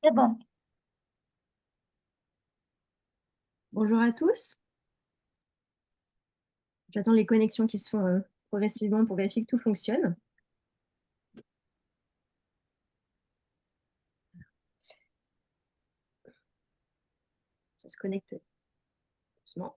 C'est bon. Bonjour à tous. J'attends les connexions qui se font progressivement pour vérifier que tout fonctionne. Ça se connecte doucement.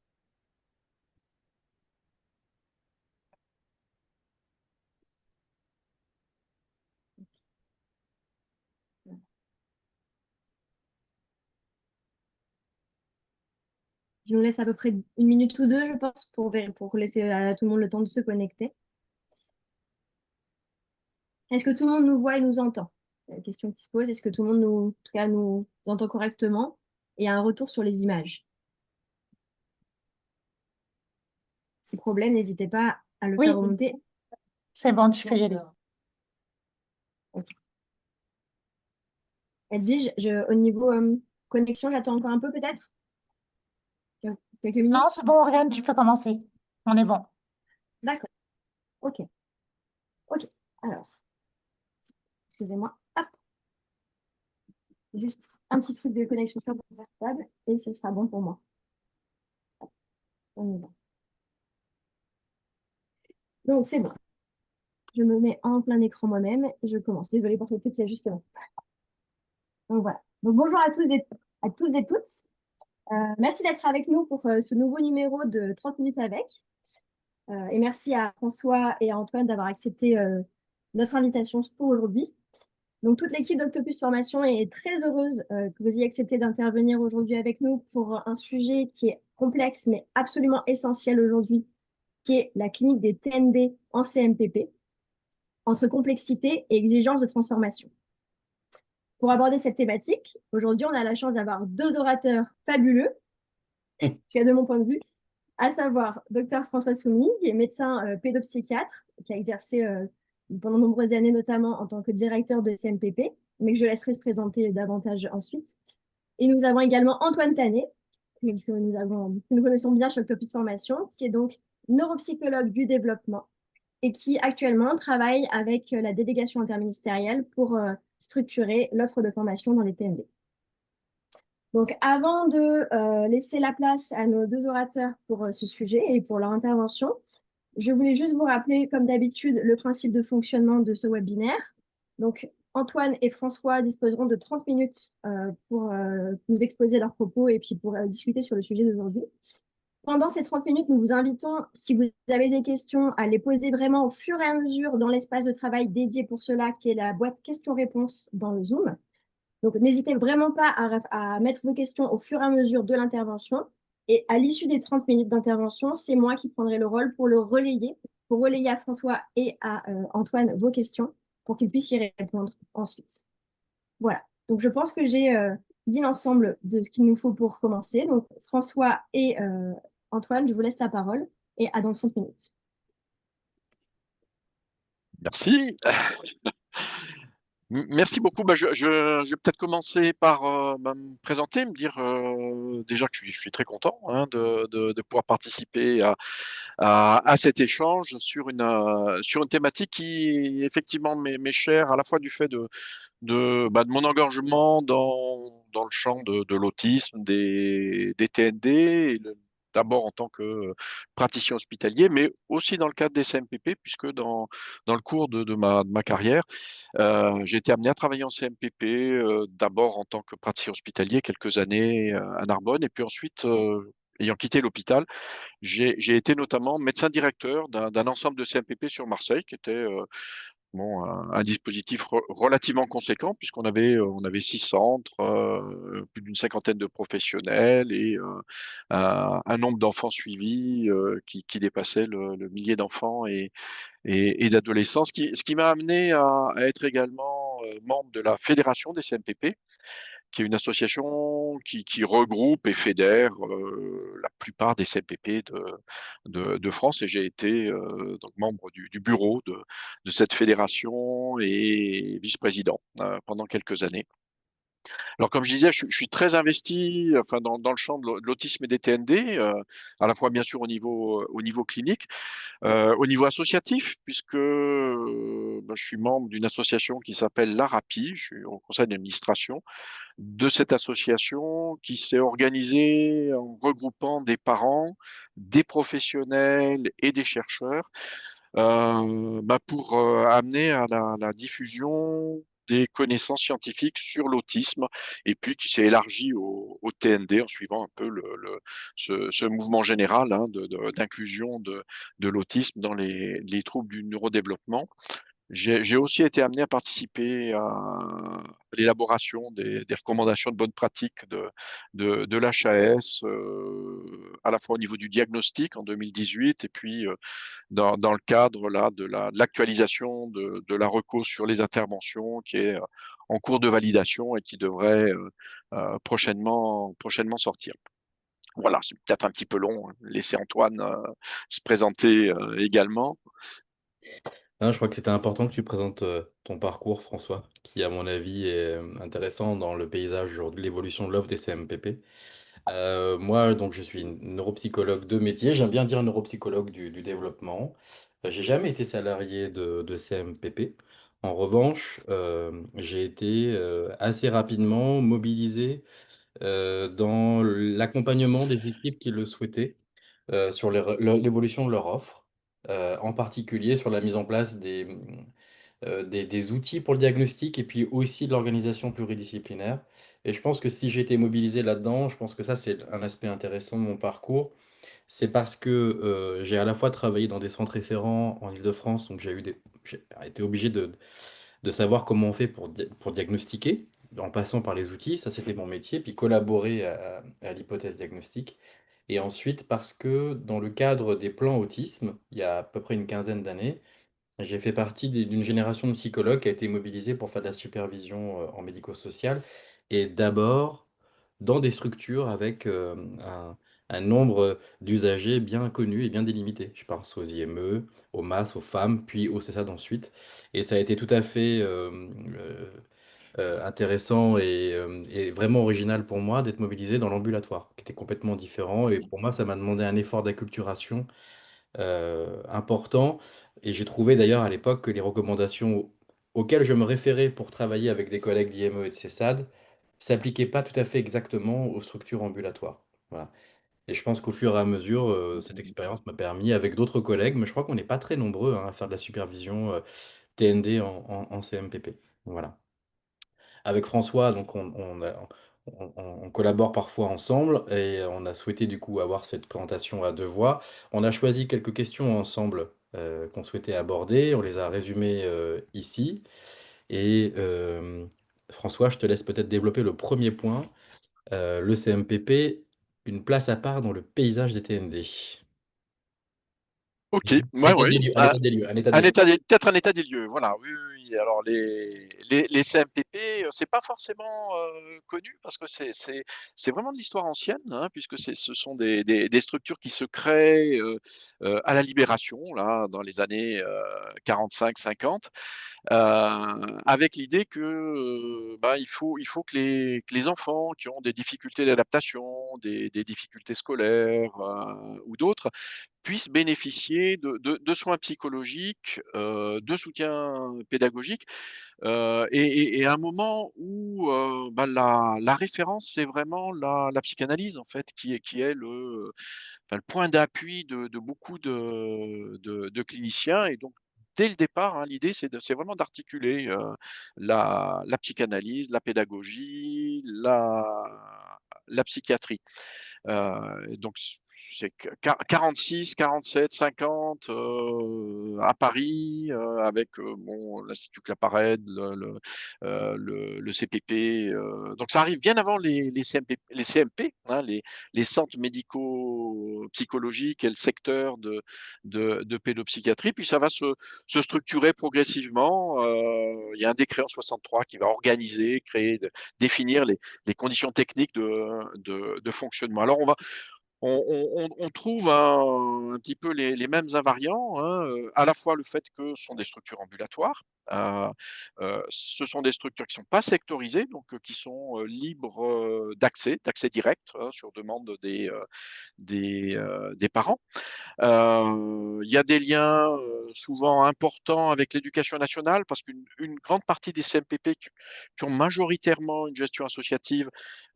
Je nous laisse à peu près une minute ou deux, je pense, pour laisser à tout le monde le temps de se connecter. Est-ce que tout le monde nous voit et nous entend? La question qui se pose, est-ce que tout le monde en tout cas, nous entend correctement et a un retour sur les images? Si problème, n'hésitez pas à le faire Oui, remonter. c'est bon, tu peux y aller. Ok. Edwige, au niveau connexion, j'attends encore un peu peut-être? Quelques Non, minutes? c'est bon, Oriane, tu peux commencer. On est bon. D'accord. Ok. Ok. Alors, excusez-moi. Hop. Juste un petit truc de connexion sur mon portable et ce sera bon pour moi. On y va. Donc, c'est bon. Je me mets en plein écran moi-même et je commence. Désolée pour ce petit ajustement. Donc, voilà. Donc, bonjour à tous et toutes. Merci d'être avec nous pour ce nouveau numéro de 30 minutes avec. Et merci à François et à Antoine d'avoir accepté notre invitation pour aujourd'hui. Donc, toute l'équipe d'Octopus Formation est très heureuse que vous ayez accepté d'intervenir aujourd'hui avec nous pour un sujet qui est complexe mais absolument essentiel aujourd'hui, qui est la clinique des TND en CMPP, entre complexité et exigence de transformation. Pour aborder cette thématique, aujourd'hui, on a la chance d'avoir deux orateurs fabuleux, en tout cas de mon point de vue, à savoir Dr François Soumi, qui est médecin pédopsychiatre, qui a exercé pendant de nombreuses années, notamment en tant que directeur de CMPP, mais que je laisserai se présenter davantage ensuite. Et nous avons également Antoine Tanet, que nous connaissons bien chez Octopus Formation, qui est donc neuropsychologue du développement et qui actuellement travaille avec la délégation interministérielle pour structurer l'offre de formation dans les TND. Donc, avant de laisser la place à nos deux orateurs pour ce sujet et pour leur intervention, je voulais juste vous rappeler, comme d'habitude, le principe de fonctionnement de ce webinaire. Donc, Antoine et François disposeront de 30 minutes pour nous exposer leurs propos et puis pour discuter sur le sujet d'aujourd'hui. Pendant ces 30 minutes, nous vous invitons, si vous avez des questions, à les poser vraiment au fur et à mesure dans l'espace de travail dédié pour cela, qui est la boîte questions-réponses dans le Zoom. Donc, n'hésitez vraiment pas à mettre vos questions au fur et à mesure de l'intervention. Et à l'issue des 30 minutes d'intervention, c'est moi qui prendrai le rôle pour relayer à François et à Antoine vos questions pour qu'ils puissent y répondre ensuite. Voilà. Donc, je pense que j'ai dit l'ensemble de ce qu'il nous faut pour commencer. Donc, François et Antoine, je vous laisse la parole et à dans 30 minutes. Merci. Merci beaucoup. Je vais peut-être commencer par me présenter, me dire déjà que je suis très content de pouvoir participer à cet échange sur une thématique qui effectivement m'est chère à la fois du fait de mon engagement dans le champ de l'autisme, des TND, d'abord en tant que praticien hospitalier, mais aussi dans le cadre des CMPP, puisque dans le cours de ma carrière, j'ai été amené à travailler en CMPP, d'abord en tant que praticien hospitalier quelques années à Narbonne, et puis ensuite, ayant quitté l'hôpital, j'ai été notamment médecin directeur d'un ensemble de CMPP sur Marseille, qui était bon, un dispositif relativement conséquent, on avait 6 centres, plus d'une cinquantaine de professionnels et un nombre d'enfants suivis qui dépassait le millier d'enfants et d'adolescents, ce qui m'a amené à être également membre de la fédération des CMPP, qui est une association qui regroupe et fédère la plupart des CMPP de France. Et j'ai été donc membre du bureau de cette fédération et vice-président pendant quelques années. Alors, comme je disais, je suis très investi, enfin, dans le champ de l'autisme et des TND, à la fois bien sûr au niveau clinique, au niveau associatif, puisque ben, je suis membre d'une association qui s'appelle l'ARAPI, je suis au conseil d'administration de cette association qui s'est organisée en regroupant des parents, des professionnels et des chercheurs bah, pour amener à la diffusion des connaissances scientifiques sur l'autisme et puis qui s'est élargi au TND en suivant un peu ce mouvement général hein, d'inclusion de l'autisme dans les troubles du neurodéveloppement. J'ai aussi été amené à participer à l'élaboration des recommandations de bonnes pratiques de l'HAS, à la fois au niveau du diagnostic en 2018 et puis dans le cadre là de l'actualisation de la reco sur les interventions qui est en cours de validation et qui devrait prochainement sortir. Voilà, c'est peut-être un petit peu long, hein. Laisser Antoine se présenter également. Non, je crois que c'était important que tu présentes ton parcours, François, qui, à mon avis, est intéressant dans le paysage aujourd'hui de l'évolution de l'offre des CMPP. Moi, donc, je suis neuropsychologue de métier. J'aime bien dire neuropsychologue du développement. J'ai jamais été salarié de CMPP. En revanche, j'ai été assez rapidement mobilisé dans l'accompagnement des équipes qui le souhaitaient sur l'évolution de leur offre, en particulier sur la mise en place des outils pour le diagnostic et puis aussi de l'organisation pluridisciplinaire. Et je pense que si j'ai été mobilisé là-dedans, je pense que ça, c'est un aspect intéressant de mon parcours. C'est parce que j'ai à la fois travaillé dans des centres référents en Île-de-France, donc j'ai été obligé de savoir comment on fait pour diagnostiquer, en passant par les outils, ça c'était mon métier, puis collaborer à l'hypothèse diagnostique. Et ensuite, parce que dans le cadre des plans autisme, il y a à peu près une quinzaine d'années, j'ai fait partie d'une génération de psychologues qui a été mobilisée pour faire de la supervision en médico-social, et d'abord dans des structures avec un nombre d'usagers bien connus et bien délimités. Je pense aux IME, aux MAS, aux femmes, puis au CESAD ensuite. Et ça a été tout à fait intéressant et vraiment original pour moi d'être mobilisé dans l'ambulatoire, qui était complètement différent. Et pour moi, ça m'a demandé un effort d'acculturation important. Et j'ai trouvé d'ailleurs à l'époque que les recommandations auxquelles je me référais pour travailler avec des collègues d'IME et de CESAD s'appliquaient pas tout à fait exactement aux structures ambulatoires. Voilà. Et je pense qu'au fur et à mesure, cette expérience m'a permis, avec d'autres collègues, mais je crois qu'on n'est pas très nombreux hein, à faire de la supervision TND en CMPP. Voilà. Avec François, donc on collabore parfois ensemble et on a souhaité du coup avoir cette présentation à deux voix. On a choisi quelques questions ensemble qu'on souhaitait aborder. On les a résumées ici. Et François, je te laisse peut-être développer le premier point. Le CMPP, une place à part dans le paysage des TND. Ok, Un ouais, état ouais. des lieux, un état des lieux, un état des Un lieux. état peut-être un état des lieux, voilà. Oui, oui, oui. Alors les CMPP, c'est pas forcément connu parce que c'est vraiment de l'histoire ancienne, hein, puisque ce sont des structures qui se créent à la Libération, là, dans les années 45-50. Avec l'idée que, bah, il faut que les enfants qui ont des difficultés d'adaptation, des difficultés scolaires, ou d'autres, puissent bénéficier de soins psychologiques, de soutien pédagogique, et à un moment où, bah, la référence, c'est vraiment la psychanalyse, en fait, qui est enfin, le point d'appui de beaucoup de cliniciens et donc dès le départ, hein, l'idée c'est vraiment d'articuler, la psychanalyse, la pédagogie, la psychiatrie. Donc c'est que 46, 47, 50 à Paris, avec bon, l'Institut Claparède, le CPP. Donc ça arrive bien avant les CMP, hein, les centres médico-psychologiques et le secteur de pédopsychiatrie. Puis ça va se structurer progressivement. Il y a un décret en 63 qui va organiser, créer, définir les conditions techniques de fonctionnement. Alors, on trouve un petit peu les mêmes invariants, hein, à la fois le fait que ce sont des structures ambulatoires, ce sont des structures qui ne sont pas sectorisées, donc qui sont libres d'accès direct, hein, sur demande des parents. Il y a des liens souvent importants avec l'éducation nationale parce qu'une grande partie des CMPP qui ont majoritairement une gestion associative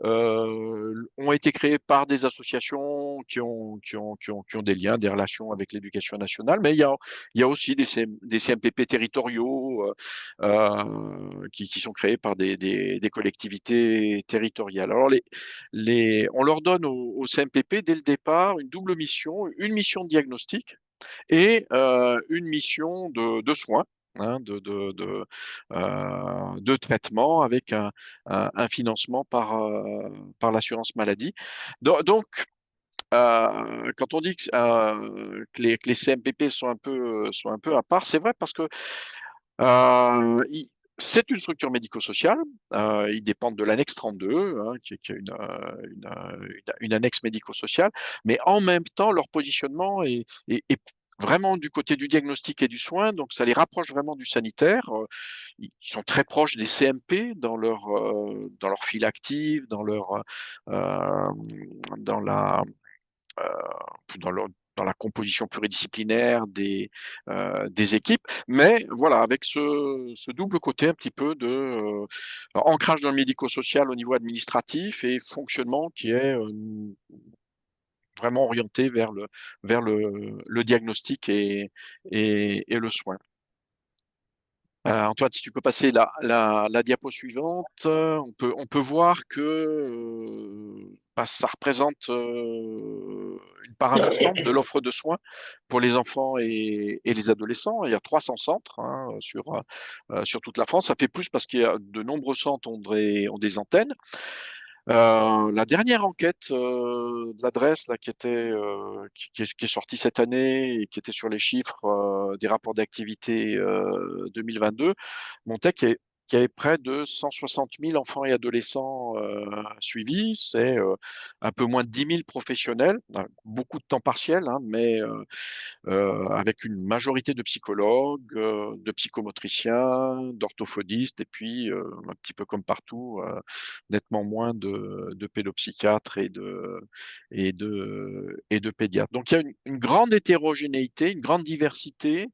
ont été créés par des associations qui ont des liens, des relations avec l'éducation nationale, mais il y a aussi des CMPP territoriaux qui sont créés par des collectivités territoriales. Alors, on leur donne au CMPP dès le départ une double mission, une mission de diagnostic et une mission de soins, hein, de traitement avec un financement par l'assurance maladie. Donc, quand on dit que les CMPP sont un peu à part, c'est vrai parce que c'est une structure médico-sociale. Ils dépendent de l'annexe 32, hein, qui est une annexe médico-sociale. Mais en même temps, leur positionnement est vraiment du côté du diagnostic et du soin. Donc, ça les rapproche vraiment du sanitaire. Ils sont très proches des CMP dans leur file active, euh, dans la euh, dans, dans la composition pluridisciplinaire des équipes, mais voilà, avec ce double côté un petit peu de ancrage dans le médico-social au niveau administratif et fonctionnement qui est vraiment orienté vers le diagnostic et le soin. Antoine, si tu peux passer la diapo suivante, on peut voir que ça représente une part importante de l'offre de soins pour les enfants et les adolescents. Il y a 300 centres, hein, sur toute la France. Ça fait plus parce qu'il y a de nombreux centres ont des antennes. La dernière enquête de l'adresse là, qui est sortie cette année et qui était sur les chiffres des rapports d'activité 2022 montrait qu'il y avait près de 160 000 enfants et adolescents suivis. C'est un peu moins de 10 000 professionnels, beaucoup de temps partiel, hein, mais avec une majorité de psychologues, de psychomotriciens, d'orthophonistes, et puis un petit peu comme partout, nettement moins de pédopsychiatres et de pédiatres. Donc il y a une grande hétérogénéité, une grande diversité.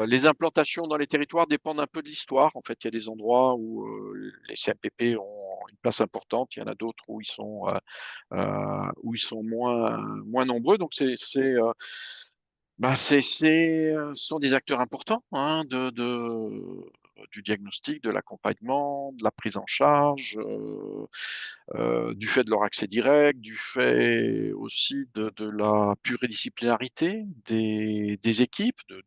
Les implantations dans les territoires dépendent un peu de l'histoire. En fait, il y a des endroits où les CMPP ont une place importante, il y en a d'autres où ils sont moins nombreux. Donc ce sont des acteurs importants, hein, du diagnostic, de l'accompagnement, de la prise en charge, du fait de leur accès direct, du fait aussi de la pluridisciplinarité des équipes, de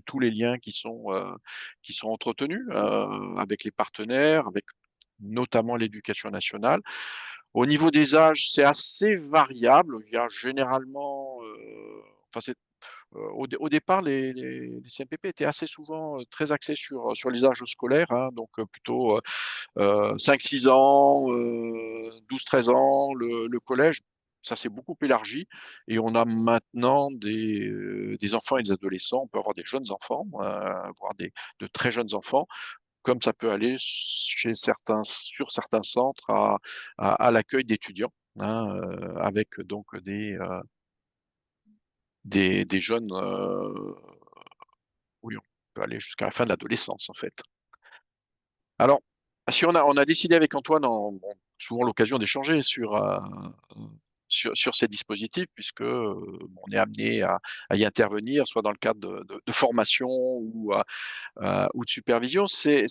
tous les liens qui sont entretenus avec les partenaires, avec notamment l'éducation nationale. Au niveau des âges, c'est assez variable. Il y a généralement, enfin, au départ, les CMPP étaient assez souvent très axés sur les âges scolaires, hein, donc plutôt 5-6 ans, 12-13 ans, le collège. Ça s'est beaucoup élargi et on a maintenant des enfants et des adolescents. On peut avoir des jeunes enfants, voire de très jeunes enfants, comme ça peut aller sur certains centres à l'accueil d'étudiants, hein, avec donc des jeunes, oui, on peut aller jusqu'à la fin de l'adolescence, en fait. Alors, si on a décidé avec Antoine, bon, souvent l'occasion d'échanger sur ces dispositifs, puisque on est amené à y intervenir, soit dans le cadre de formation ou de supervision, c'est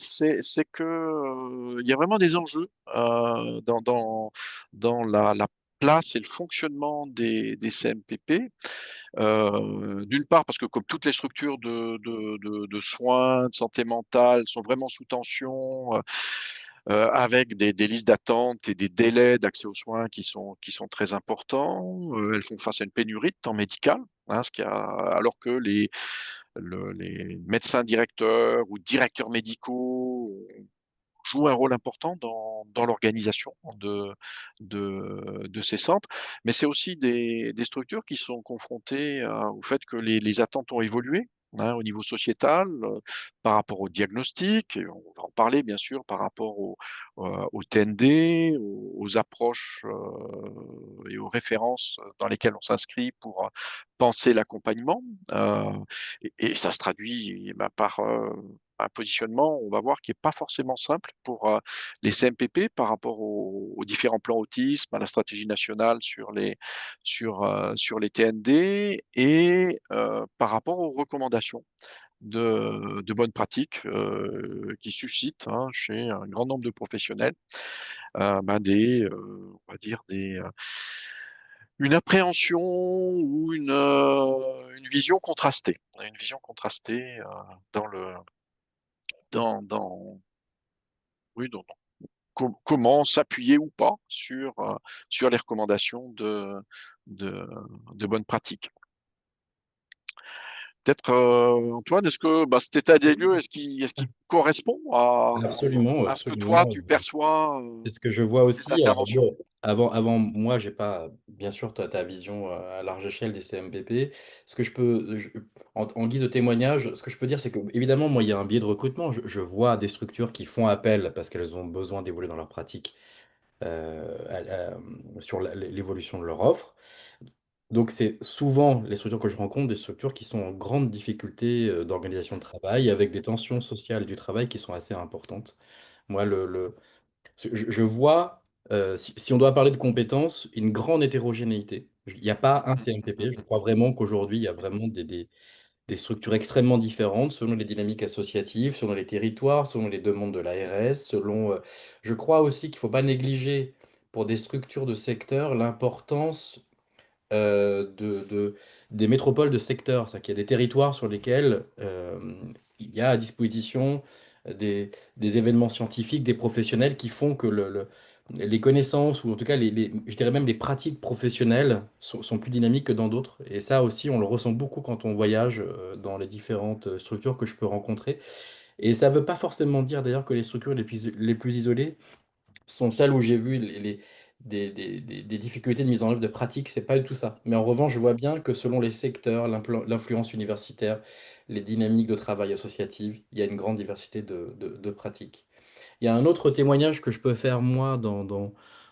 que il y a vraiment des enjeux dans la place et le fonctionnement des CMPP. D'une part, parce que comme toutes les structures de soins, de santé mentale sont vraiment sous tension, avec des listes d'attente et des délais d'accès aux soins qui sont très importants. Elles font face à une pénurie de temps médical, hein, alors que les médecins directeurs ou directeurs médicaux jouent un rôle important dans l'organisation de ces centres. Mais c'est aussi des structures qui sont confrontées au fait que les attentes ont évolué, hein, au niveau sociétal, par rapport au diagnostic, et on va en parler bien sûr, par rapport au TND, aux approches et aux références dans lesquelles on s'inscrit pour penser l'accompagnement. Et ça se traduit par un positionnement, on va voir, qui est pas forcément simple pour les CMPP par rapport aux différents plans autisme, à la stratégie nationale sur les TND et par rapport aux recommandations de bonnes pratiques qui suscitent, hein, chez un grand nombre de professionnels, on va dire une appréhension ou une vision contrastée. Une vision contrastée dans le dans oui, comment s'appuyer ou pas sur les recommandations de de bonnes pratiques. Peut-être, Antoine, est-ce que cet état des lieux, est-ce qu'il correspond Absolument, à ce que toi absolument. tu perçois C'est ce que je vois des aussi. Alors, interventions? bon, avant moi, j'ai pas, bien sûr, ta vision à large échelle des CMPP. Ce que en guise de témoignage, ce que je peux dire, c'est que, évidemment, moi, il y a un biais de recrutement. Je vois des structures qui font appel parce qu'elles ont besoin d'évoluer dans leur pratique sur l'évolution de leur offre. Donc, c'est souvent les structures que je rencontre, des structures qui sont en grande difficulté d'organisation de travail, avec des tensions sociales du travail qui sont assez importantes. Moi, je vois, si on doit parler de compétences, une grande hétérogénéité. Il n'y a pas un CMPP. Je crois vraiment qu'aujourd'hui, il y a vraiment des structures extrêmement différentes selon les dynamiques associatives, selon les territoires, selon les demandes de l'ARS, je crois aussi qu'il ne faut pas négliger pour des structures de secteur l'importance des métropoles de secteur. C'est-à-dire qu'il y a des territoires sur lesquels il y a à disposition des événements scientifiques, des professionnels qui font que les connaissances, ou en tout cas, je dirais même les pratiques professionnelles sont plus dynamiques que dans d'autres. Et ça aussi, on le ressent beaucoup quand on voyage dans les différentes structures que je peux rencontrer. Et ça ne veut pas forcément dire d'ailleurs que les structures les plus isolées sont celles où j'ai vu des difficultés de mise en œuvre de pratiques, c'est pas du tout ça. Mais en revanche, je vois bien que selon les secteurs, l'influence universitaire, les dynamiques de travail associatives, il y a une grande diversité de pratiques. Il y a un autre témoignage que je peux faire moi dans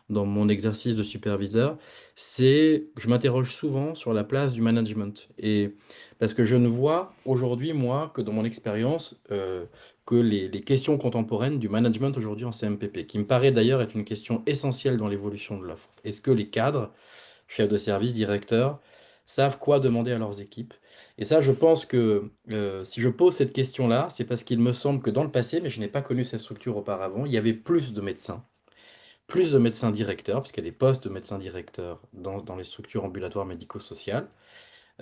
mon exercice de superviseur, c'est que je m'interroge souvent sur la place du management. Et parce que je ne vois aujourd'hui, moi, que dans mon expérience, que les questions contemporaines du management aujourd'hui en CMPP, qui me paraît d'ailleurs être une question essentielle dans l'évolution de l'offre. Est-ce que les cadres, chefs de service, directeurs, savent quoi demander à leurs équipes? Et ça, je pense que si je pose cette question-là, c'est parce qu'il me semble que dans le passé, mais je n'ai pas connu cette structure auparavant, il y avait plus de médecins directeurs, puisqu'il y a des postes de médecins directeurs dans les structures ambulatoires médico-sociales,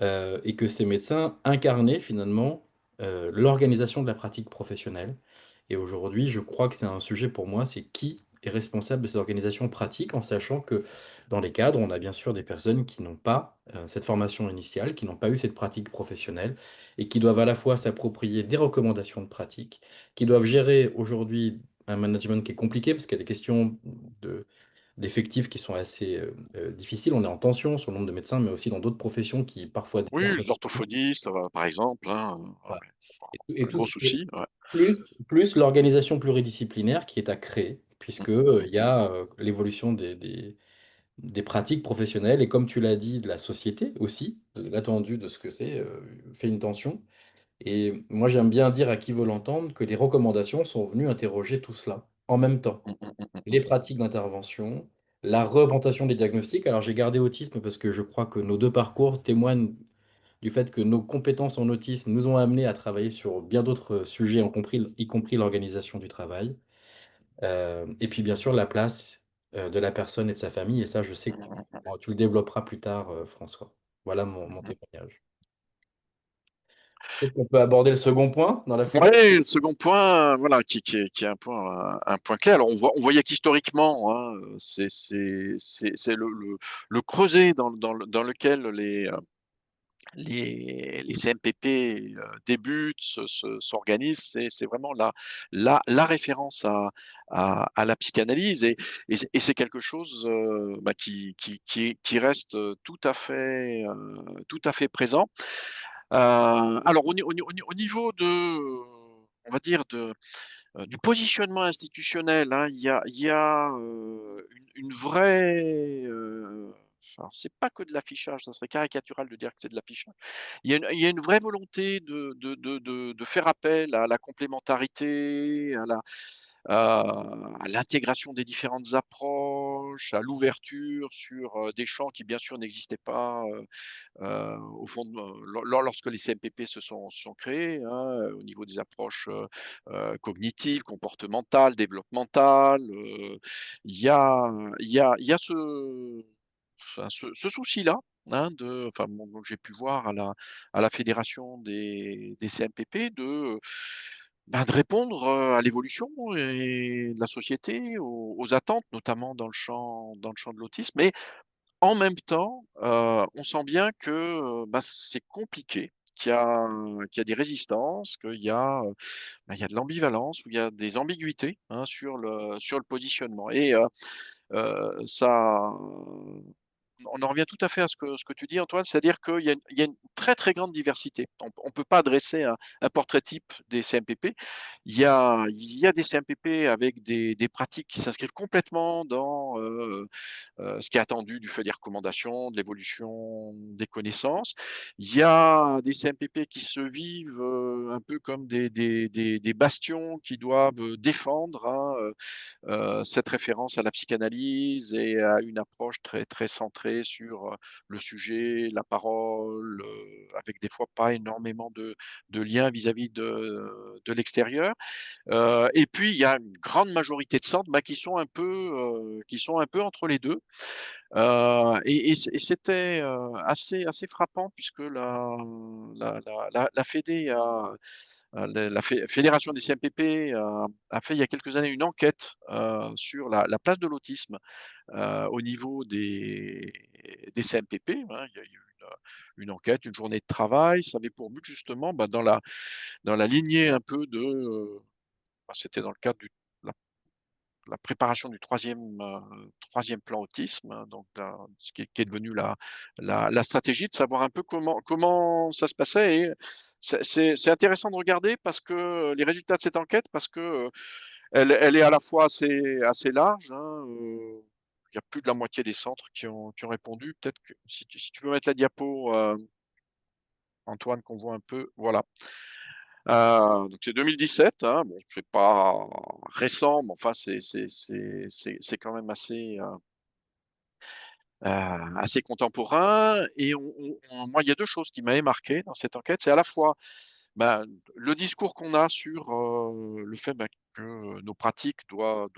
et que ces médecins incarnaient finalement l'organisation de la pratique professionnelle. Et aujourd'hui, je crois que c'est un sujet pour moi, c'est qui est responsable de cette organisation pratique, en sachant que dans les cadres, on a bien sûr des personnes qui n'ont pas cette formation initiale, qui n'ont pas eu cette pratique professionnelle, et qui doivent à la fois s'approprier des recommandations de pratique, qui doivent gérer aujourd'hui un management qui est compliqué, parce qu'il y a des questions d'effectifs qui sont assez difficiles. On est en tension sur le nombre de médecins, mais aussi dans d'autres professions qui parfois Oui, débordent. les orthophonistes, par exemple, hein, Voilà. ouais, Et un tout gros ça, souci, ouais. plus l'organisation pluridisciplinaire qui est à créer, puisque il y a l'évolution des pratiques professionnelles et, comme tu l'as dit, de la société aussi, de l'attendu de ce que c'est, fait une tension. Et moi, j'aime bien dire à qui veut l'entendre que les recommandations sont venues interroger tout cela en même temps. Mm, mm, mm, Les pratiques d'intervention, la représentation des diagnostics. Alors, j'ai gardé autisme parce que je crois que nos deux parcours témoignent du fait que nos compétences en autisme nous ont amenés à travailler sur bien d'autres sujets, y compris l'organisation du travail. Et puis, bien sûr, la place de la personne et de sa famille. Et ça, je sais que mm. tu le développeras plus tard, François. Voilà mon témoignage. Peut-être qu'on peut aborder le second point dans la foulée. Ouais, le second point, voilà, qui est un point clé. Alors, on voyait qu'historiquement, hein, c'est le creuset dans lequel les CMPP débutent, s'organisent, c'est vraiment la référence à la psychanalyse et c'est quelque chose bah, qui reste tout à fait présent. Alors au niveau on va dire du positionnement institutionnel, hein, il y a une vraie, alors c'est pas que de l'affichage, ça serait caricatural de dire que c'est de l'affichage. Il y a une vraie volonté de faire appel à la complémentarité, à l'intégration des différentes approches, à l'ouverture sur, des champs qui bien sûr n'existaient pas, au fond de lorsque les CMPP se sont créés, hein, au niveau des approches, cognitives, comportementales, développementales, il y a ce souci-là, hein, enfin bon, que j'ai pu voir à la fédération des CMPP de répondre, à l'évolution et de la société, aux attentes, notamment dans le champ de l'autisme. Mais en même temps, on sent bien que, bah, c'est compliqué, qu'il y a des résistances, il y a de l'ambivalence, ou il y a des ambiguïtés, hein, sur le positionnement ça on en revient tout à fait à ce que tu dis, Antoine, c'est-à-dire qu'il y a une très, très grande diversité. On peut pas dresser un portrait type des CMPP. Il y a des CMPP avec des pratiques qui s'inscrivent complètement dans, ce qui est attendu du fait des recommandations, de l'évolution des connaissances. Il y a des CMPP qui se vivent, un peu comme des bastions qui doivent, défendre, hein, cette référence à la psychanalyse et à une approche très, très centrée sur, le sujet, la parole, avec des fois pas énormément de liens vis-à-vis de l'extérieur. Et puis il y a une grande majorité de centres, bah, qui sont un peu entre les 2. Et c'était, assez frappant puisque la fédé la fédération des CMPP a fait il y a quelques années une enquête, sur la place de l'autisme, au niveau des CMPP, hein. Il y a eu une enquête, une journée de travail. Ça avait pour but justement, bah, dans la lignée un peu bah, c'était dans le cadre du la préparation du troisième plan autisme, hein, donc ce qui est devenu la stratégie, de savoir un peu comment ça se passait. Et c'est intéressant de regarder parce que les résultats de cette enquête, parce que, elle est à la fois assez large, hein, il y a plus de la moitié des centres qui ont répondu. Peut-être que si tu veux mettre la diapo, Antoine, qu'on voit un peu, voilà. Donc c'est 2017, hein, bon, c'est pas récent, mais enfin c'est quand même assez contemporain. Et moi, il y a 2 choses qui m'avaient marqué dans cette enquête. C'est à la fois, bah, le discours qu'on a sur, le fait, bah, que nos pratiques doivent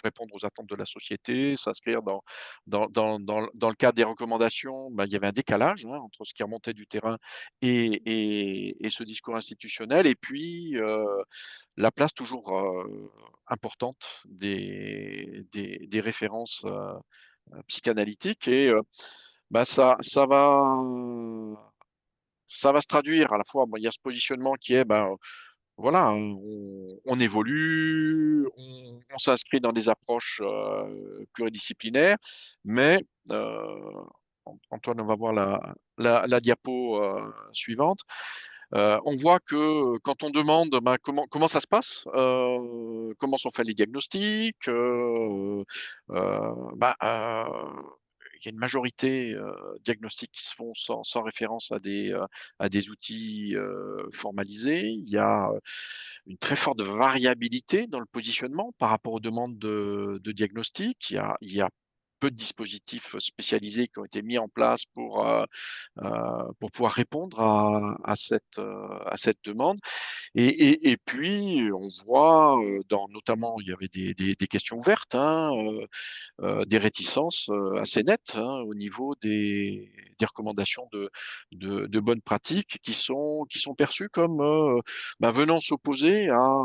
répondre aux attentes de la société, s'inscrire dans le cadre des recommandations. Bah, il y avait un décalage, hein, entre ce qui remontait du terrain et ce discours institutionnel. Et puis, la place toujours, importante des références, psychanalytiques. Et bah, ça va se traduire à la fois, bon, il y a ce positionnement qui est, ben, voilà, hein, on évolue, on s'inscrit dans des approches, pluridisciplinaires, mais, Antoine, on va voir la diapo, suivante. On voit que quand on demande, ben, comment ça se passe, comment sont faits les diagnostics, bah, il y a une majorité, diagnostics qui se font sans référence à des outils, formalisés. Il y a, une très forte variabilité dans le positionnement par rapport aux demandes de diagnostic. Il y a peu de dispositifs spécialisés qui ont été mis en place pour pouvoir répondre à cette demande. Et puis, on voit, notamment, il y avait des questions ouvertes, hein, des réticences, assez nettes, hein, au niveau des recommandations de bonnes pratiques qui sont perçues comme, bah, venant s'opposer à,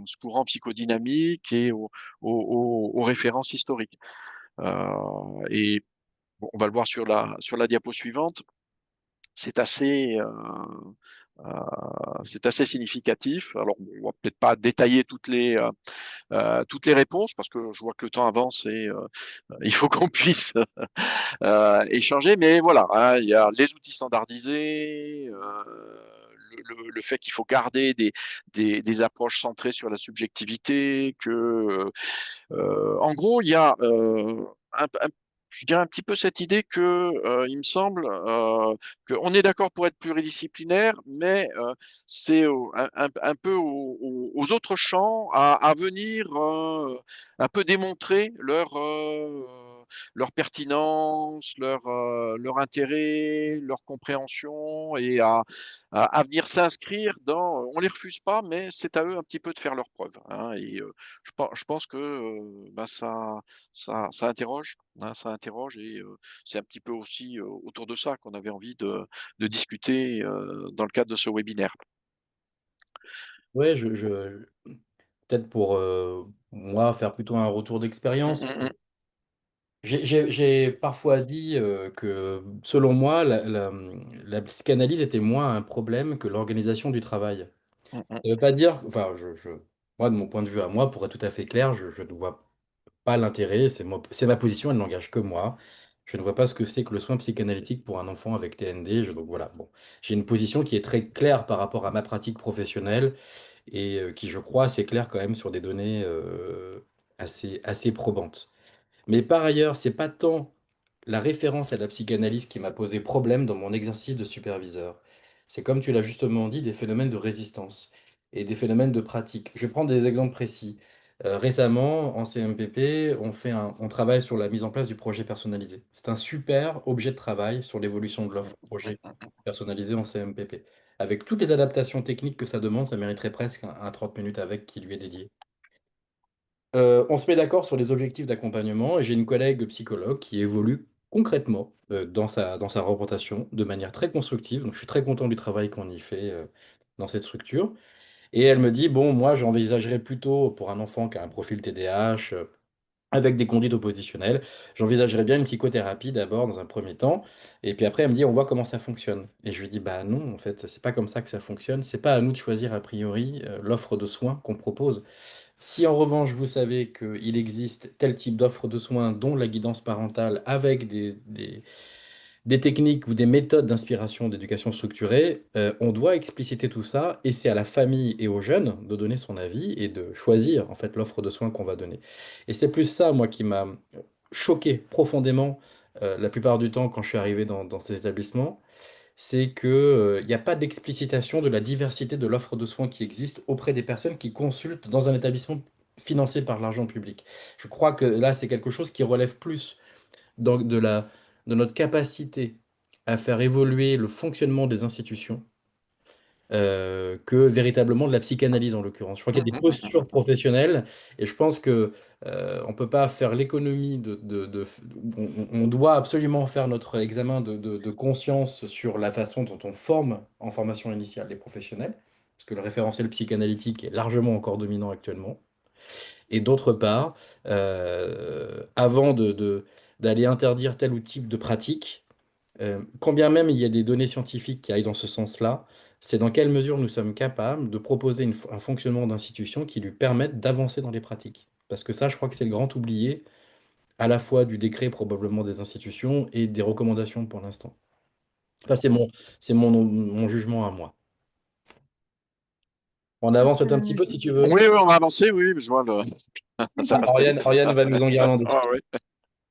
ce courant psychodynamique et aux références historiques. Et bon, on va le voir sur la diapo suivante. c'est assez, significatif. Alors, on va peut-être pas détailler toutes les réponses parce que je vois que le temps avance et il faut qu'on puisse échanger. Mais voilà, hein, il y a les outils standardisés, le fait qu'il faut garder des approches centrées sur la subjectivité, en gros, il y a je dirais un petit peu cette idée que, il me semble, qu'on est d'accord pour être pluridisciplinaire, mais c'est un peu aux autres champs à venir un peu démontrer leur pertinence, leur intérêt, leur compréhension et à venir s'inscrire dans. On les refuse pas, mais c'est à eux un petit peu de faire leurs preuves, hein, et je pense que bah, ça interroge, hein, ça interroge et c'est un petit peu aussi autour de ça qu'on avait envie de discuter dans le cadre de ce webinaire. Ouais, peut-être pour moi faire plutôt un retour Mm, d'expérience. mm, mm, J'ai parfois dit que selon moi, la psychanalyse était moins un problème que l'organisation du travail. mm, mm, Ça veut pas dire, enfin, moi, de mon point de vue à moi, pour être tout à fait clair, je ne vois pas l'intérêt, c'est ma position, elle n'engage que moi. Je ne vois pas ce que c'est que le soin psychanalytique pour un enfant avec TND. Donc voilà, bon. J'ai une position qui est très claire par rapport à ma pratique professionnelle et qui, je crois, assez claire quand même sur des données assez probantes. Mais par ailleurs, c'est pas tant la référence à la psychanalyse qui m'a posé problème dans mon exercice de superviseur. C'est comme tu l'as justement dit, des phénomènes de résistance et des phénomènes de pratique. Je vais prendre des exemples précis. Récemment, en CMPP, on travaille sur la mise en place du projet personnalisé. C'est un super objet de travail sur l'évolution de mm, l'offre mm, projet mm. personnalisé en CMPP. Avec toutes les adaptations techniques que ça demande, ça mériterait presque un 30 minutes avec qui lui est dédié. On se met d'accord sur les objectifs d'accompagnement et j'ai une collègue psychologue qui évolue concrètement dans sa représentation de manière très constructive. Donc, je suis très content du travail qu'on y fait dans cette structure. Et elle me dit, bon, moi, j'envisagerais plutôt pour un enfant qui a un profil TDAH, avec des conduites oppositionnelles, j'envisagerais bien une psychothérapie d'abord dans un premier temps. Et puis après, elle me dit, on voit comment ça fonctionne. Et je lui dis, bah non, en fait, c'est pas comme ça que ça fonctionne. C'est pas à nous de choisir a priori l'offre de soins qu'on propose. Si en revanche vous savez qu'il existe tel type d'offre de soins, dont la guidance parentale, avec des techniques ou des méthodes d'inspiration d'éducation structurée, on doit expliciter tout ça et c'est à la famille et aux jeunes de donner son avis et de choisir en fait l'offre de soins qu'on va donner. Et c'est plus ça, moi, qui m'a choqué profondément la plupart du temps quand je suis arrivé dans ces établissements, c'est que, il n'y a pas d'explicitation de la diversité de l'offre de soins qui existe auprès des personnes qui consultent dans un établissement financé par l'argent public. Je crois que là, c'est quelque chose qui relève plus de notre capacité à faire évoluer le fonctionnement des institutions que véritablement de la psychanalyse en l'occurrence. Je crois qu'il y a des postures professionnelles et je pense que on peut pas faire l'économie on doit absolument faire notre examen de conscience sur la façon dont on forme en formation initiale les professionnels, parce que le référentiel psychanalytique est largement encore dominant actuellement. Et d'autre part, avant d'aller interdire tel ou type de pratique, quand bien même il y a des données scientifiques qui aillent dans ce sens-là, c'est dans quelle mesure nous sommes capables de proposer un fonctionnement d'institution qui lui permette d'avancer dans les pratiques. Parce que ça, je crois que c'est le grand oublié, à la fois du décret probablement des institutions et des recommandations pour l'instant. Enfin, c'est mon jugement à moi. On avance peut-être un petit peu si tu veux. Oui, oui, on a avancé, oui, mais je vois ça Ah, passe très vite. Oriane va nous enguirlander. Ah, oui.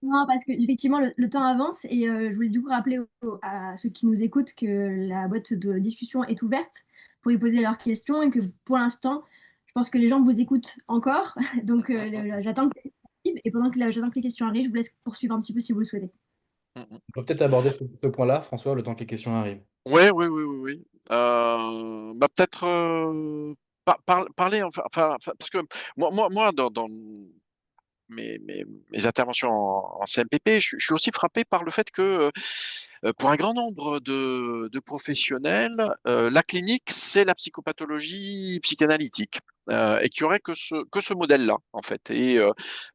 Non, parce que effectivement le temps avance et je voulais du coup rappeler à ceux qui nous écoutent que la boîte de discussion est ouverte pour y poser leurs questions et que pour l'instant, je pense que les gens vous écoutent encore. Donc j'attends que les questions arrivent et pendant que j'attends que les questions arrivent, je vous laisse poursuivre un petit peu si vous le souhaitez. On peut peut-être aborder ce point-là, François, le temps que les questions arrivent. Oui, oui, oui, oui, oui. Bah, peut-être parler, enfin, parce que moi dans mes interventions en CMPP, je suis aussi frappé par le fait que pour un grand nombre de professionnels, la clinique, c'est la psychopathologie psychanalytique. Et qu'il y aurait que ce modèle-là, en fait, et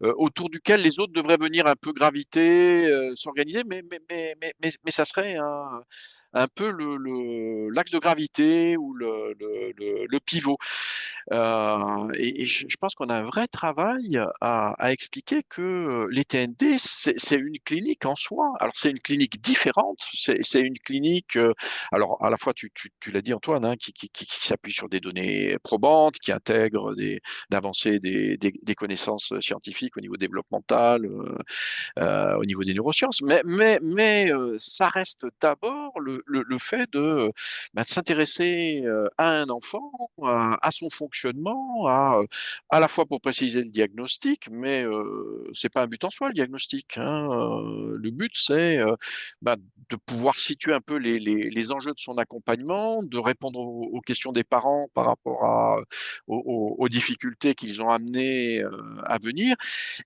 autour duquel les autres devraient venir un peu graviter, s'organiser, mais ça serait un peu l'axe de gravité ou le pivot. Et je pense qu'on a un vrai travail à expliquer que les TND, c'est une clinique en soi. Alors, c'est une clinique différente. C'est une clinique, alors à la fois, tu l'as dit Antoine, hein, qui s'appuie sur des données probantes, qui intègre l'avancée des connaissances scientifiques au niveau développemental, au niveau des neurosciences. Mais ça reste d'abord le fait de s'intéresser à un enfant, à son fonctionnement, à la fois pour préciser le diagnostic, mais c'est pas un but en soi le diagnostic, hein. Le but c'est de pouvoir situer un peu les enjeux de son accompagnement, de répondre aux questions des parents par rapport aux difficultés qu'ils ont amenées à venir,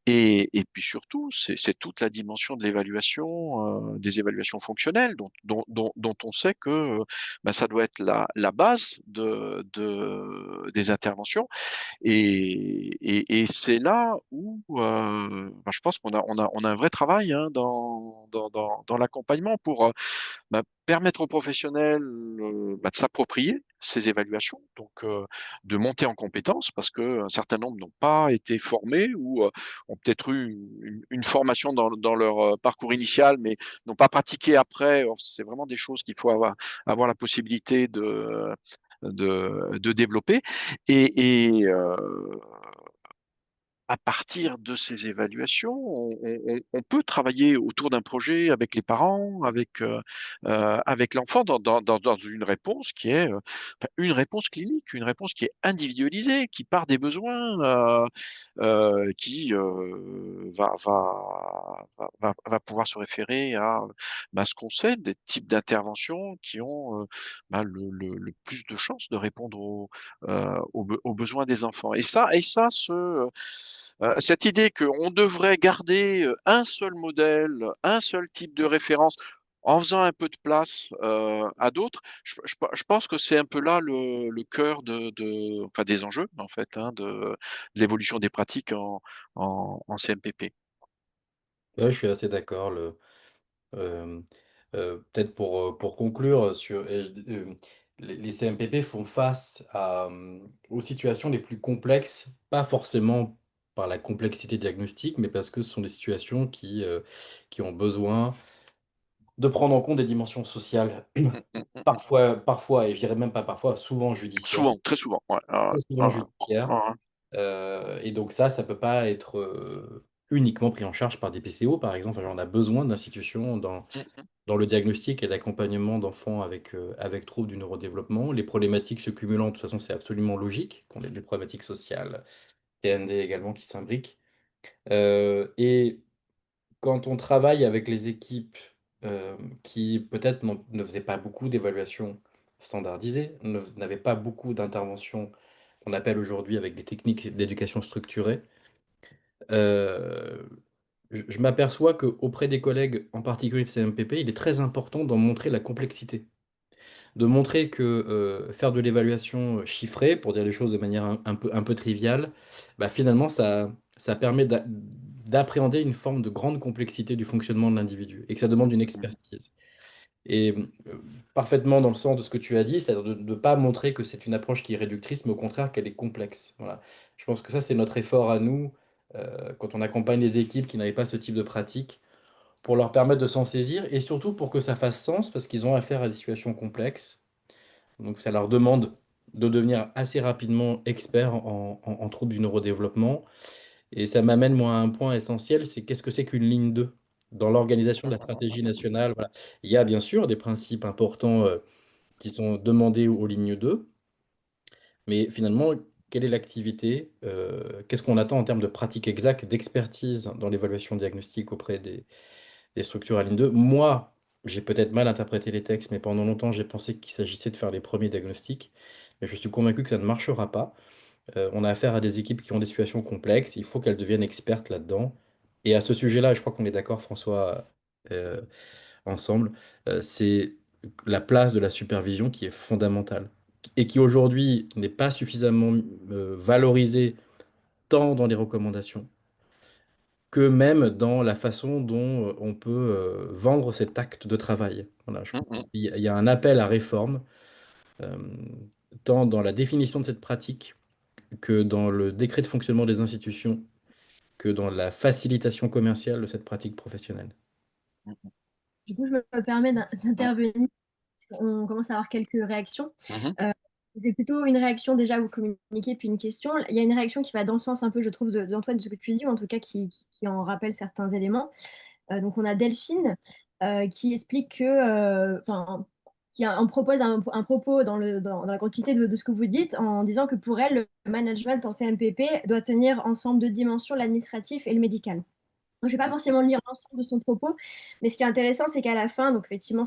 et puis surtout, c'est toute la dimension de l'évaluation, des évaluations fonctionnelles, dont on sait que ça doit être la base des interventions. Et c'est là où je pense qu'on a un vrai travail, hein, dans l'accompagnement pour permettre aux professionnels de s'approprier ces évaluations, donc de monter en compétences, parce qu'un certain nombre n'ont pas été formés ou ont peut-être eu une formation dans leur parcours initial, mais n'ont pas pratiqué après. Or, c'est vraiment des choses qu'il faut avoir la possibilité de développer. Et à partir de ces évaluations, on peut travailler autour d'un projet avec les parents, avec l'enfant, dans une réponse qui est une réponse clinique, une réponse qui est individualisée, qui part des besoins, qui va pouvoir se référer à ce qu'on sait des types d'interventions qui ont le plus de chances de répondre aux besoins des enfants. Et ça, cette idée qu'on devrait garder un seul modèle, un seul type de référence, en faisant un peu de place à d'autres, je pense que c'est un peu là le cœur enfin, des enjeux, en fait, hein, de l'évolution des pratiques en CMPP. Ouais, je suis assez d'accord. Euh, Peut-être pour conclure les CMPP font face aux situations les plus complexes, pas forcément par la complexité diagnostique, mais parce que ce sont des situations qui ont besoin de prendre en compte des dimensions sociales, Mm, mm, mm, mm. parfois, et je dirais même pas parfois, souvent judiciaires. Souvent, très souvent. Ouais, Très souvent judiciaires. ouais. Et donc ça peut pas être uniquement pris en charge par des PCO, par exemple. Enfin, on a besoin d'institutions Mm, dans le diagnostic et l'accompagnement d'enfants avec troubles du neurodéveloppement. Les problématiques se cumulant, de toute façon, c'est absolument logique qu'on ait des problématiques sociales, TND également qui s'imbriquent. Et quand on travaille avec les équipes qui peut-être ne faisaient pas beaucoup d'évaluations standardisées, n'avaient pas beaucoup d'interventions qu'on appelle aujourd'hui avec des techniques d'éducation structurée, euh, je m'aperçois qu'auprès des collègues, en particulier de CMPP, il est très important d'en montrer la complexité, de montrer que faire de l'évaluation chiffrée, pour dire les choses de manière un peu triviale, bah, finalement, ça permet d'appréhender une forme de grande complexité du fonctionnement de l'individu et que ça demande une mm. expertise. Et parfaitement dans le sens de ce que tu as dit, c'est-à-dire de ne pas montrer que c'est une approche qui est réductrice, mais au contraire qu'elle est complexe. Voilà. Je pense que ça, c'est notre effort à nous, quand on accompagne les équipes qui n'avaient pas ce type de pratique, pour leur permettre de s'en saisir et surtout pour que ça fasse sens, parce qu'ils ont affaire à des situations complexes. Donc ça leur demande de devenir assez rapidement experts en troubles du neurodéveloppement. Et ça m'amène, moi, à un point essentiel, c'est qu'est-ce que c'est qu'une ligne 2 dans l'organisation de la stratégie nationale. Voilà. Il y a bien sûr des principes importants qui sont demandés aux lignes 2, mais finalement, quelle est l'activité? Qu'est-ce qu'on attend en termes de pratique exacte, d'expertise dans l'évaluation diagnostique auprès des structures à ligne 2? Moi, j'ai peut-être mal interprété les textes, mais pendant longtemps, j'ai pensé qu'il s'agissait de faire les premiers diagnostics. Mais je suis convaincu que ça ne marchera pas. On a affaire à des équipes qui ont des situations complexes. Il faut qu'elles deviennent expertes là-dedans. Et à ce sujet-là, je crois qu'on est d'accord, François, euh, ensemble, c'est la place de la supervision qui est fondamentale et qui aujourd'hui n'est pas suffisamment valorisée tant dans les recommandations que même dans la façon dont on peut vendre cet acte de travail. Voilà, je pense Mhm. qu'il y a un appel à réforme, euh, tant dans la définition de cette pratique que dans le décret de fonctionnement des institutions, que dans la facilitation commerciale de cette pratique professionnelle. Du coup, je me permets d'intervenir, parce qu'on commence à avoir quelques réactions. Mhm. Euh, c'est plutôt une réaction déjà à vous communiquer, puis une question. Il y a une réaction qui va dans le sens un peu, je trouve, d'Antoine, de ce que tu dis, ou en tout cas qui en rappelle certains éléments. Donc on a Delphine qui explique que, enfin, en propose un propos dans la continuité de ce que vous dites, en disant que pour elle, le management en CMPP doit tenir ensemble deux dimensions, l'administratif et le médical. Donc, je ne vais pas forcément lire l'ensemble de son propos, mais ce qui est intéressant, c'est qu'à la fin, donc effectivement,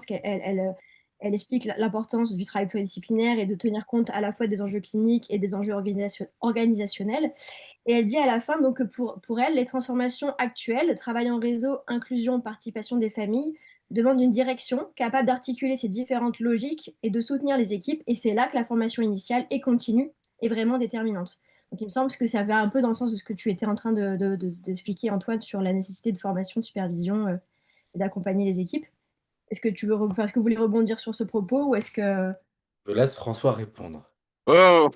elle explique l'importance du travail pluridisciplinaire et de tenir compte à la fois des enjeux cliniques et des enjeux organisationnels. Et elle dit à la fin donc, que pour elle, les transformations actuelles, travail en réseau, inclusion, participation des familles, demandent une direction capable d'articuler ces différentes logiques et de soutenir les équipes. Et c'est là que la formation initiale et continue est vraiment déterminante. Donc il me semble que ça va un peu dans le sens de ce que tu étais en train d'expliquer, Antoine, sur la nécessité de formation, de supervision et d'accompagner les équipes. Est-ce que est-ce que vous voulez rebondir sur ce propos ou est-ce que... Je laisse François répondre. Euh,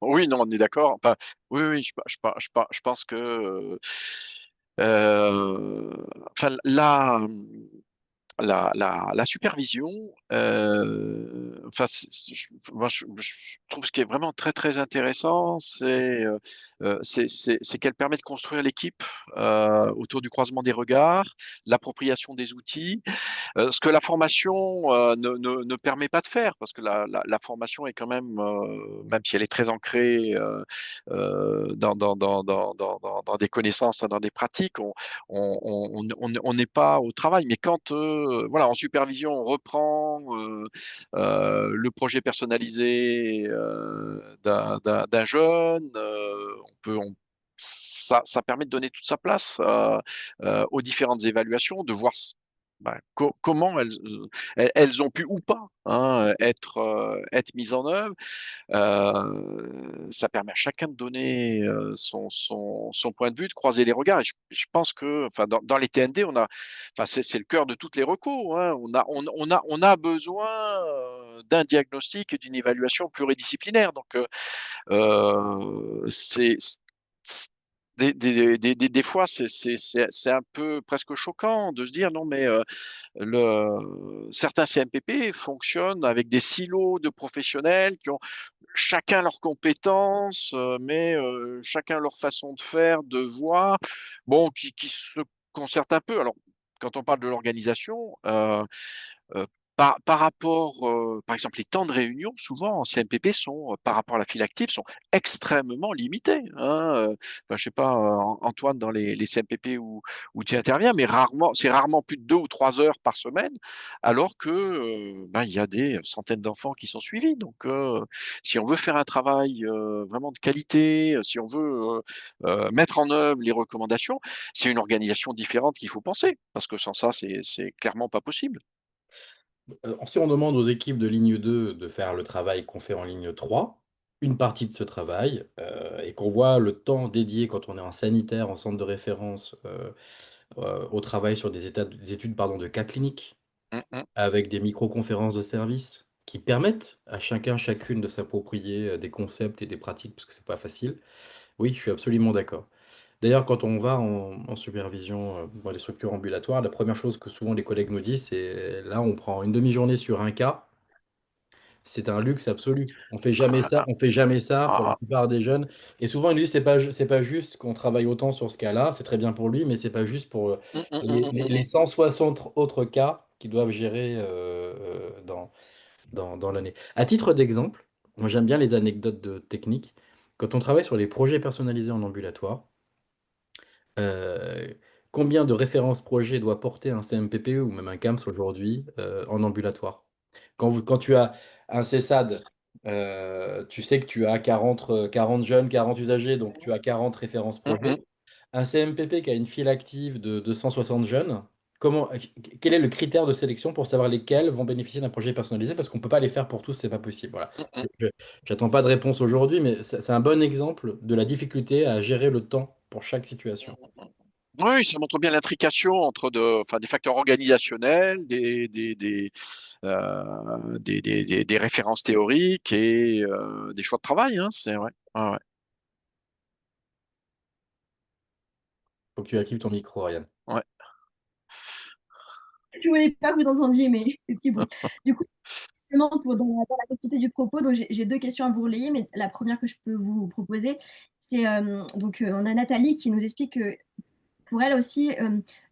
oui, non, on est d'accord. Enfin, oui, oui, je pense que, enfin, la supervision, enfin, moi, je trouve ce qui est vraiment très très intéressant, c'est qu'elle permet de construire l'équipe autour du croisement des regards, l'appropriation des outils. Ce que la formation ne permet pas de faire, parce que la formation est quand même, même si elle est très ancrée dans des connaissances, dans des pratiques, on n'est pas au travail. Mais quand, voilà, en supervision, on reprend le projet personnalisé d'un jeune, ça permet de donner toute sa place aux différentes évaluations, de voir comment elles ont pu ou pas hein, être mises en œuvre. Ça permet à chacun de donner son point de vue, de croiser les regards. Et je pense que, enfin, dans les TND, enfin, c'est le cœur de toutes les recos. Hein. On a besoin d'un diagnostic et d'une évaluation pluridisciplinaire. Donc, c'est- des fois, c'est un peu presque choquant de se dire non, mais certains CMPP fonctionnent avec des silos de professionnels qui ont chacun leurs compétences, mais chacun leur façon de faire, de voir, bon, qui se concertent un peu. Alors, quand on parle de l'organisation, Heu, par rapport, par exemple, les temps de réunion, souvent en CMPP sont, par rapport à la file active, sont extrêmement limités, hein, enfin, je sais pas, Antoine, dans les CMPP où tu interviens, mais c'est rarement plus de 2 ou 3 heures par semaine, alors que, ben, il y a des centaines d'enfants qui sont suivis. Donc, si on veut faire un travail, vraiment de qualité, si on veut, mettre en œuvre les recommandations, c'est une organisation différente qu'il faut penser, parce que sans ça, c'est clairement pas possible. Si on demande aux équipes de ligne 2 de faire le travail qu'on fait en ligne 3, une partie de ce travail, et qu'on voit le temps dédié quand on est en sanitaire, en centre de référence, au travail sur des études pardon, de cas cliniques, Mmh mh. avec des micro-conférences de service qui permettent à chacun, chacune de s'approprier des concepts et des pratiques, parce que c'est pas facile. Oui, je suis absolument d'accord. D'ailleurs, quand on va en supervision dans les structures ambulatoires, la première chose que souvent les collègues nous disent, c'est là, on prend une demi-journée sur un cas. C'est un luxe absolu. On fait jamais ça pour la Ah, plupart des jeunes. Et souvent, ils nous disent, c'est pas juste qu'on travaille autant sur ce cas-là, c'est très bien pour lui, mais c'est pas juste pour les 160 autres cas qu'ils doivent gérer dans l'année. À titre d'exemple, moi j'aime bien les anecdotes de technique. Quand on travaille sur les projets personnalisés en ambulatoire, euh, combien de références projet doit porter un CMPP ou même un CAMS aujourd'hui en ambulatoire? Quand tu as un CESAD, tu sais que tu as 40 jeunes, 40 usagers, donc tu as 40 références mmh projet. mh. Un CMPP qui a une file active de 260 jeunes, quel est le critère de sélection pour savoir lesquels vont bénéficier d'un projet personnalisé? Parce qu'on ne peut pas les faire pour tous, c'est pas possible. Voilà. Mmh mh. Je n'attends pas de réponse aujourd'hui, mais c'est un bon exemple de la difficulté à gérer le temps pour chaque situation. Oui, ça montre bien l'intrication entre enfin, des facteurs organisationnels, des références théoriques et des choix de travail, hein, c'est vrai. Ouais, ouais. Faut que tu actives ton micro, Ariane. Ouais. Je voulais pas que vous entendiez mes petits bruits. Du coup, justement, dans la continuité du propos, donc j'ai deux questions à vous relayer, mais la première que je peux vous proposer, c'est on a Nathalie qui nous explique que pour elle aussi,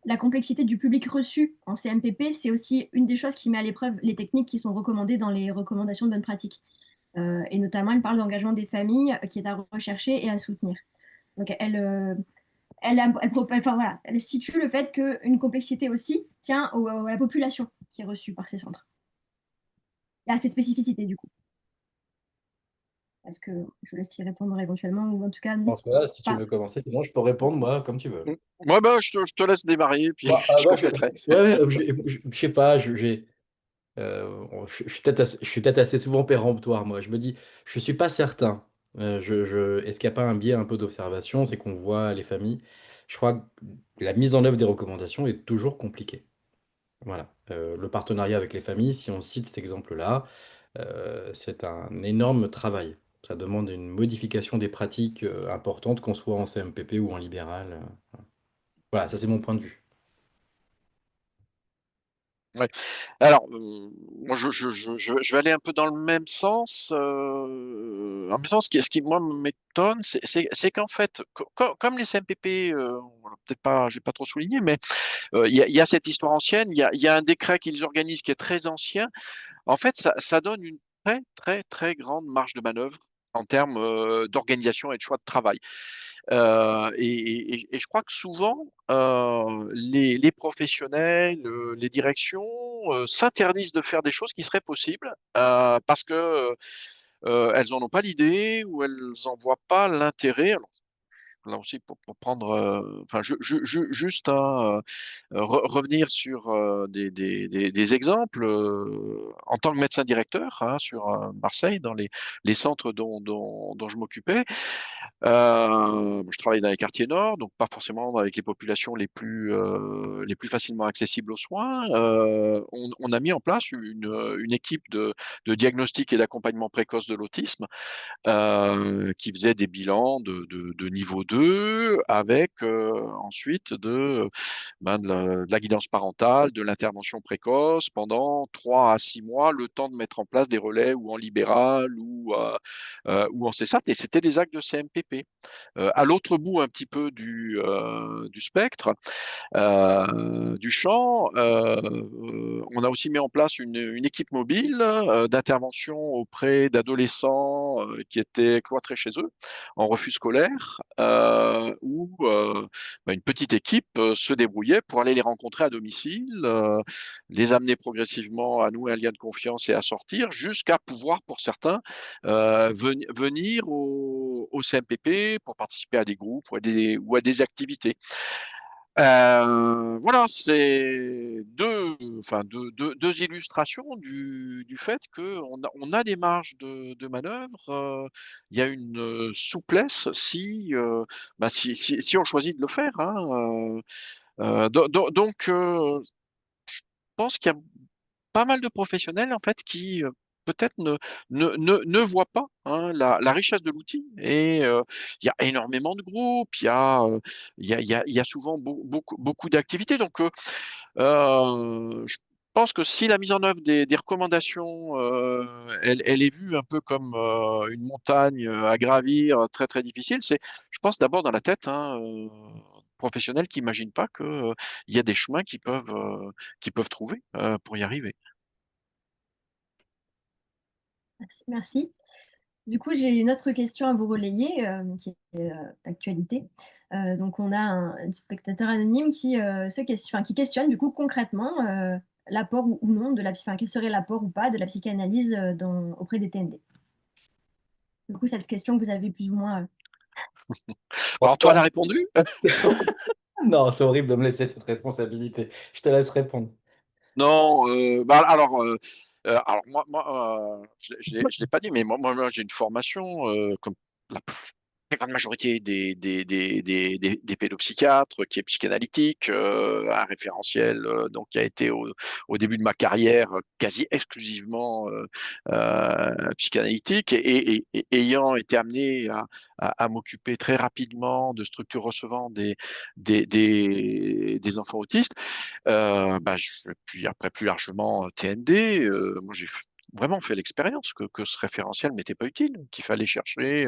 la complexité du public reçu en CMPP, c'est aussi une des choses qui met à l'épreuve les techniques qui sont recommandées dans les recommandations de bonne pratique. Et notamment, elle parle d'engagement des familles qui est à rechercher et à soutenir. Donc, enfin, voilà, elle situe le fait qu'une complexité aussi tient à la population qui est reçue par ces centres. Et à ses spécificités, du coup. Est-ce que je vous laisse y répondre éventuellement, ou en tout cas, François, si tu pas. veux commencer, c'est bon, je peux répondre, moi, comme tu veux. Ouais, bah, je te laisse démarrer, puis je Moi, compléterai. ouais, ouais, je sais pas, je suis je suis peut-être assez souvent péremptoire, moi. Je me dis, je suis pas certain. Est-ce qu'il n'y a pas un biais un peu d'observation? C'est qu'on voit les familles. Je crois que la mise en œuvre des recommandations est toujours compliquée. Voilà. Le partenariat avec les familles, si on cite cet exemple-là, c'est un énorme travail. Ça demande une modification des pratiques importantes, qu'on soit en CMPP ou en libéral. Voilà, ça c'est mon point de vue. Ouais. Alors, moi, je vais aller un peu dans le même sens. En même temps, ce qui moi, m'étonne, c'est qu'en fait, comme les CMPP, voilà, peut-être pas, j'ai pas trop souligné, mais il y a cette histoire ancienne, il y a un décret qu'ils organisent qui est très ancien. En fait, ça donne une très, très, très grande marge de manœuvre en termes d'organisation et de choix de travail. Et je crois que souvent, les professionnels, les directions, s'interdisent de faire des choses qui seraient possibles, parce que, elles en ont pas l'idée ou elles en voient pas l'intérêt. Alors là aussi pour prendre, enfin juste revenir sur, des exemples, en tant que médecin directeur, hein, sur, Marseille, dans les centres dont je m'occupais. Je travaille dans les quartiers nord, donc pas forcément avec les populations les plus facilement accessibles aux soins. On a mis en place une équipe de diagnostic et d'accompagnement précoce de l'autisme, qui faisait des bilans de niveau 2 avec, ensuite de la guidance parentale, de l'intervention précoce pendant 3 à 6 mois, le temps de mettre en place des relais ou en libéral ou en CESAT, et c'était des actes de CMPP. À l'autre bout un petit peu du spectre, du champ. On a aussi mis en place une équipe mobile d'intervention auprès d'adolescents qui étaient cloîtrés chez eux en refus scolaire, où une petite équipe se débrouillait pour aller les rencontrer à domicile, les amener progressivement à nouer un lien de confiance et à sortir, jusqu'à pouvoir, pour certains, venir au CMPP pour participer à des groupes ou à des activités. Voilà, c'est deux illustrations du fait qu'on a des marges de manœuvre. Il y a une souplesse si on choisit de le faire, hein. Donc, je pense qu'il y a pas mal de professionnels en fait qui peut-être ne voient pas, hein, la richesse de l'outil. Et il y a énormément de groupes, il y a souvent beaucoup d'activités. Donc je pense que si la mise en œuvre des recommandations, elle est vue un peu comme une montagne à gravir, très très difficile, je pense d'abord dans la tête, hein, professionnels qui n'imaginent pas que il y a des chemins qu'ils peuvent trouver pour y arriver. Merci. Merci. Du coup, j'ai une autre question à vous relayer, qui est d'actualité. Donc, on a un spectateur anonyme qui questionne, du coup, concrètement, l'apport ou non enfin, quel serait l'apport ou pas de la psychanalyse auprès des TND. Du coup, cette question que vous avez plus ou moins. Alors, Antoine a répondu? Non, c'est horrible de me laisser cette responsabilité. Je te laisse répondre. Non, alors moi, je l'ai pas dit, mais moi, j'ai une formation comme la la grande majorité des pédopsychiatres, qui est psychanalytique, un référentiel donc qui a été au début de ma carrière quasi exclusivement psychanalytique, et ayant été amené à m'occuper très rapidement de structures recevant des enfants autistes, puis après plus largement TND, moi j'ai vraiment fait l'expérience que ce référentiel m'était pas utile, qu'il fallait chercher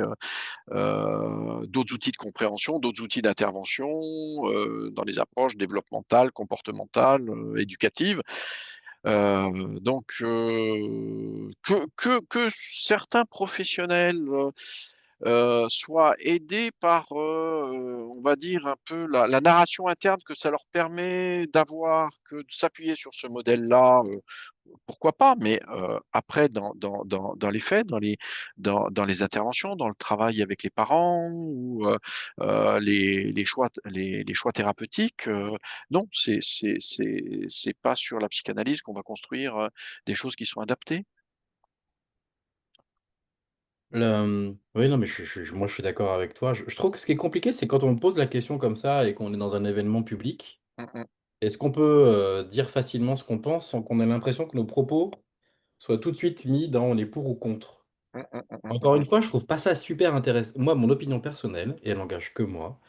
d'autres outils de compréhension, d'autres outils d'intervention dans les approches développementales, comportementales, éducatives. Que certains professionnels soient aidés par, on va dire un peu la narration interne que ça leur permet d'avoir, que de s'appuyer sur ce modèle-là, pourquoi pas? Mais après dans les faits, dans les interventions, dans le travail avec les parents ou les choix thérapeutiques, non, c'est pas sur la psychanalyse qu'on va construire, des choses qui sont adaptées. Oui, non, mais moi, je suis d'accord avec toi. Je trouve que ce qui est compliqué, c'est quand on me pose la question comme ça et qu'on est dans un événement public, Mmh mh. est-ce qu'on peut dire facilement ce qu'on pense sans qu'on ait l'impression que nos propos soient tout de suite mis dans on est pour ou contre? Mmh mh, mmh mh, Encore mmh une mh. fois, je trouve pas ça super intéressant. Moi, mon opinion personnelle, et elle n'engage que moi,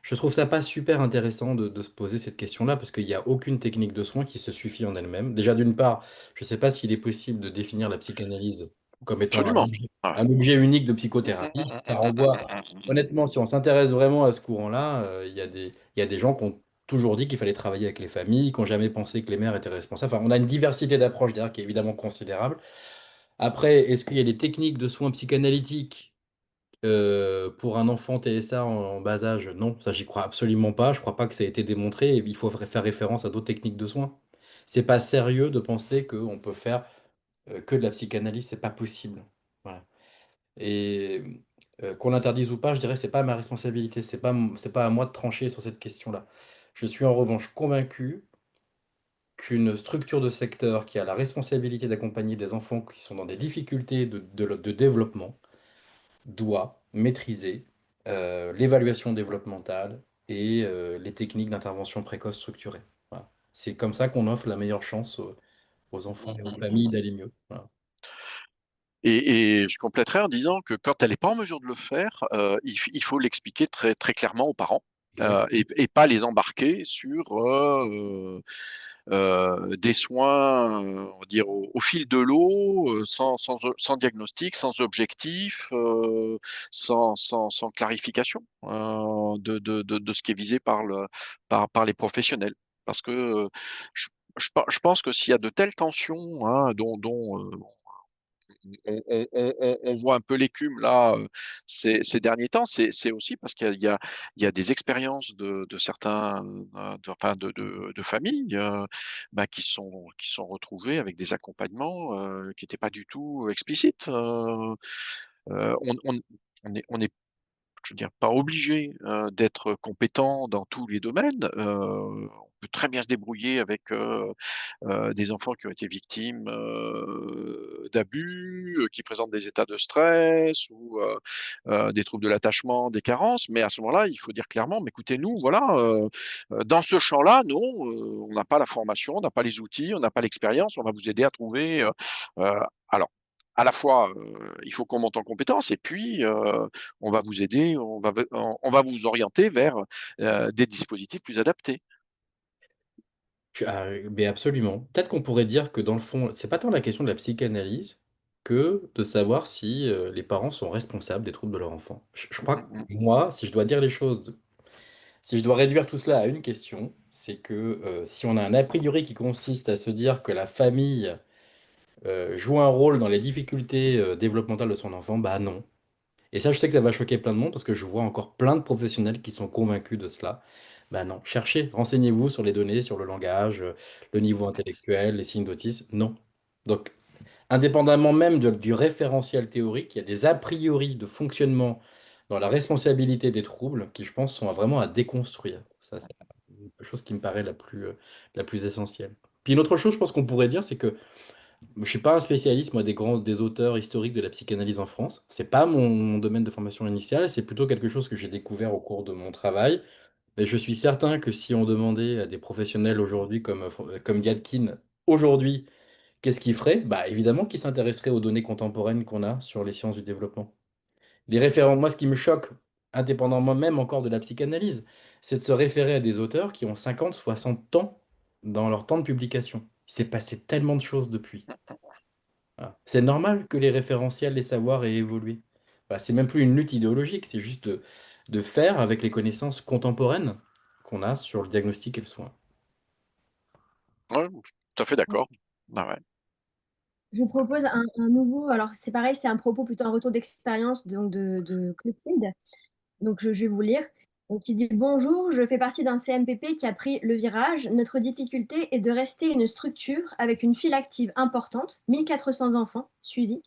je trouve ça pas super intéressant de se poser cette question-là parce qu'il n'y a aucune technique de soin qui se suffit en elle-même. Déjà, d'une part, je ne sais pas s'il est possible de définir la psychanalyse comme étant Absolument. Ouais. un objet unique de Mmh mh, psychothérapie. mmh Ça mh, mmh renvoie, mh, mmh mh. honnêtement, si on s'intéresse vraiment à ce courant-là, il y a des gens qui ont toujours dit qu'il fallait travailler avec les familles, qui n'ont jamais pensé que les mères étaient responsables. Enfin, on a une diversité d'approches derrière qui est évidemment considérable. Après, est-ce qu'il y a des techniques de soins psychanalytiques pour un enfant TSA en bas âge? Non, ça j'y crois absolument pas. Je crois pas que ça a été démontré. Il faut faire référence à d'autres techniques de soins. C'est pas sérieux de penser qu'on peut faire que de la psychanalyse, c'est pas possible. Voilà. Et qu'on l'interdise ou pas, je dirais que c'est pas ma responsabilité. C'est pas à moi de trancher sur cette question-là. Je suis en revanche convaincu qu'une structure de secteur qui a la responsabilité d'accompagner des enfants qui sont dans des difficultés de développement doit maîtriser l'évaluation développementale et les techniques d'intervention précoce structurée. Voilà. C'est comme ça qu'on offre la meilleure chance aux enfants Mmh et aux mh, familles mmh. d'aller mieux. Voilà. Et je compléterai en disant que quand elle n'est pas en mesure de le faire, il faut l'expliquer très très clairement aux parents, Exactement. et pas les embarquer sur, des soins, on va dire au fil de l'eau, sans diagnostic, sans objectif, sans clarification, de ce qui est visé par les professionnels. Parce que, je je pense que s'il y a de telles tensions, hein, dont on voit un peu l'écume là, ces derniers temps, c'est aussi parce qu'il y a des expériences de certains, de familles, qui se sont retrouvées avec des accompagnements, qui étaient pas du tout explicites. On est, je veux dire, pas obligé, d'être compétent dans tous les domaines. On peut très bien se débrouiller avec, des enfants qui ont été victimes, d'abus, qui présentent des états de stress ou des troubles de l'attachement, des carences. Mais à ce moment-là, il faut dire clairement: «Mais écoutez, nous, voilà, dans ce champ-là, non, on n'a pas la formation, on n'a pas les outils, on n'a pas l'expérience, on va vous aider à trouver», heu, alors à la fois, il faut qu'on monte en compétences et puis, on va vous aider, on va vous orienter vers, des dispositifs plus adaptés. Mais absolument. Peut-être qu'on pourrait dire que dans le fond, c'est pas tant la question de la psychanalyse que de savoir si les parents sont responsables des troubles de leur enfant. Je crois que Mmh mh. moi, si je dois dire les choses, si je dois réduire tout cela à une question, c'est que si on a un a priori qui consiste à se dire que la famille joue un rôle dans les difficultés développementales de son enfant, bah non. Et ça, je sais que ça va choquer plein de monde parce que je vois encore plein de professionnels qui sont convaincus de cela. Bah non, cherchez, renseignez-vous sur les données, sur le langage, le niveau intellectuel, les signes d'autisme. Non. Donc, indépendamment même du référentiel théorique, il y a des a priori de fonctionnement dans la responsabilité des troubles qui, je pense, sont vraiment à déconstruire. Ça, c'est une chose qui me paraît la plus essentielle. Puis une autre chose, je pense qu'on pourrait dire, c'est que Je suis pas un spécialiste, moi, des auteurs historiques de la psychanalyse en France. C'est pas mon domaine de formation initiale, c'est plutôt quelque chose que j'ai découvert au cours de mon travail. Mais je suis certain que si on demandait à des professionnels aujourd'hui comme Yadkin, aujourd'hui, qu'est-ce qu'ils feraient? Bah, évidemment qu'ils s'intéresseraient aux données contemporaines qu'on a sur les sciences du développement. Les référents, moi, ce qui me choque, indépendamment même encore de la psychanalyse, c'est de se référer à des auteurs qui ont 50, 60 ans dans leur temps de publication. Il s'est passé tellement de choses depuis. Voilà. C'est normal que les référentiels, les savoirs aient évolué. Voilà, c'est même plus une lutte idéologique, c'est juste de faire avec les connaissances contemporaines qu'on a sur le diagnostic et le soin. Ouais, tout à fait d'accord. Ah ouais. Je vous propose un nouveau, alors c'est pareil, c'est un propos plutôt un retour d'expérience donc de Clotilde. Donc je vais vous lire. Donc il dit: Bonjour, je fais partie d'un CMPP qui a pris le virage. Notre difficulté est de rester une structure avec une file active importante, 1400 enfants suivis,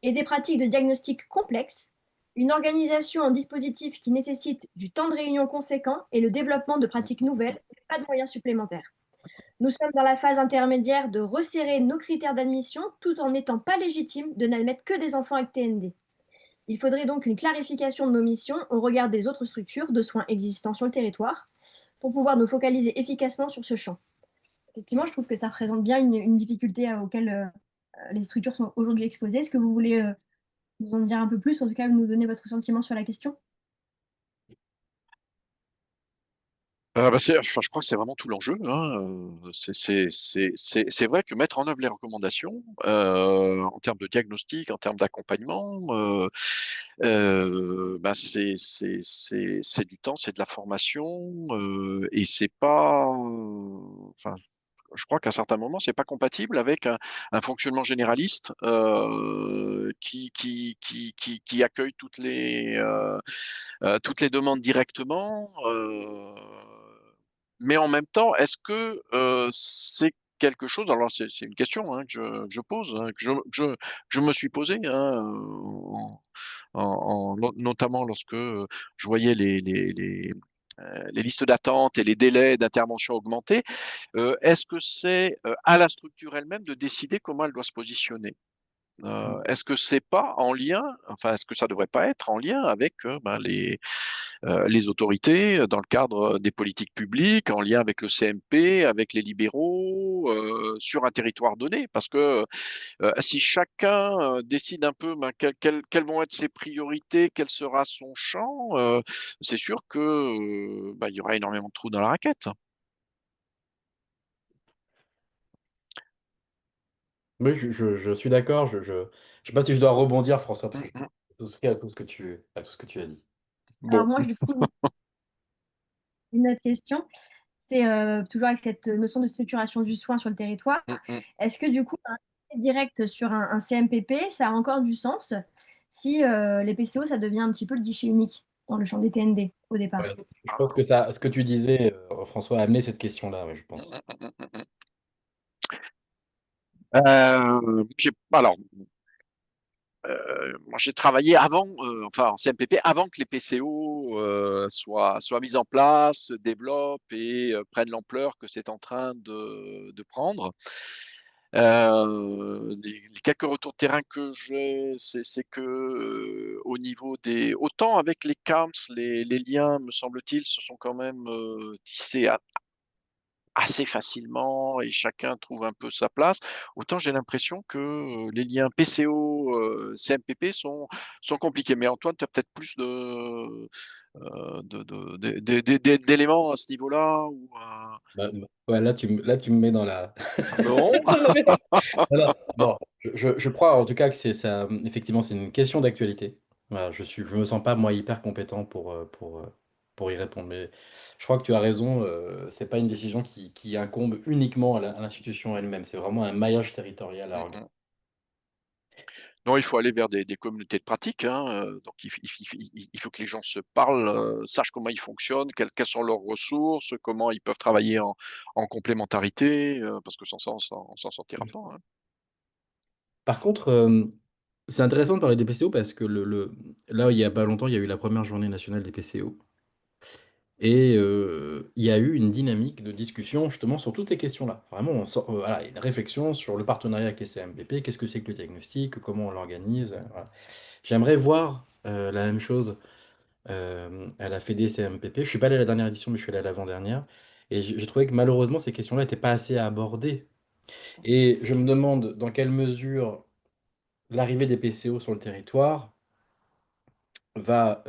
et des pratiques de diagnostic complexes, une organisation en dispositif qui nécessite du temps de réunion conséquent et le développement de pratiques nouvelles, et pas de moyens supplémentaires. Nous sommes dans la phase intermédiaire de resserrer nos critères d'admission tout en n'étant pas légitime de n'admettre que des enfants avec TND. Il faudrait donc une clarification de nos missions au regard des autres structures de soins existant sur le territoire pour pouvoir nous focaliser efficacement sur ce champ. Effectivement, je trouve que ça représente bien une difficulté auquel les structures sont aujourd'hui exposées. Est-ce que vous voulez nous en dire un peu plus, en tout cas nous donner votre sentiment sur la question? Bah, enfin, je crois que c'est vraiment tout l'enjeu, hein, c'est vrai que mettre en œuvre les recommandations, en termes de diagnostic, en termes d'accompagnement, bah, c'est du temps, c'est de la formation, et c'est pas, enfin, je crois qu'à certains moments, c'est pas compatible avec un fonctionnement généraliste, qui accueille toutes les demandes directement, mais en même temps, est-ce que, c'est quelque chose, alors c'est une question, hein, que je pose, hein, que je me suis posée, hein, notamment lorsque, je voyais les listes d'attente et les délais d'intervention augmenter. Est-ce que c'est, à la structure elle-même de décider comment elle doit se positionner? Est-ce que c'est pas en lien, enfin, est-ce que ça devrait pas être en lien avec, ben, les autorités, dans le cadre des politiques publiques, en lien avec le CMP, avec les libéraux, sur un territoire donné? Parce que, si chacun, décide un peu, ben, quelles vont être ses priorités, quel sera son champ, c'est sûr que, bah, il y aura énormément de trous dans la raquette. Oui, je suis d'accord. Je sais pas si je dois rebondir, François, parce Mmh que je mh. souscris à tout ce que tu as dit. Bon. Alors moi, du coup, une autre question, c'est toujours avec cette notion de structuration du soin sur le territoire. Mmh mh. Est-ce que du coup, un accès direct sur un CMPP, ça a encore du sens si les PCO, ça devient un petit peu le guichet unique dans le champ des TND au départ? Ouais. Je pense que ça, ce que tu disais, François, a amené cette question-là, ouais, je Mmh pense. mh, mmh mh, mmh. J'ai alors, moi j'ai travaillé avant, enfin en CMPP avant que les PCO, soient mis en place, se développent et prennent l'ampleur que c'est en train de prendre. Les quelques retours de terrain que j'ai, c'est que, au niveau des autant avec les CAMS, les liens, me semble-t-il, se sont quand même, tissés assez facilement et chacun trouve un peu sa place. Autant j'ai l'impression que, les liens PCO, CMPP sont compliqués. Mais Antoine, tu as peut-être plus d'éléments à ce niveau-là ou, Ouais, là, tu me mets dans la. ah bon? Voilà. Bon, je crois en tout cas que c'est ça. Effectivement, c'est une question d'actualité. Voilà, je me sens pas moi hyper compétent pour y répondre. Mais je crois que tu as raison. C'est pas une décision qui incombe uniquement à l'institution elle-même. C'est vraiment un maillage territorial à Mmh organiser. mh. Non, il faut aller vers des communautés de pratique, hein, donc il faut que les gens se parlent, sachent comment ils fonctionnent, quelles sont leurs ressources, comment ils peuvent travailler en complémentarité, parce que sans ça, on s'en sortira pas, hein. Par contre, c'est intéressant de parler des PCO parce que là, il y a pas longtemps, il y a eu la première journée nationale des PCO. Et il y a eu une dynamique de discussion justement sur toutes ces questions-là. Vraiment, voilà, une réflexion sur le partenariat avec les CMPP, qu'est-ce que c'est que le diagnostic, comment on l'organise. Voilà. J'aimerais voir la même chose à la Fédé CMPP. Je suis pas allé à la dernière édition, mais je suis allé à l'avant-dernière. Et j'ai trouvé que malheureusement, ces questions-là n'étaient pas assez abordées. Et je me demande dans quelle mesure l'arrivée des PCO sur le territoire va,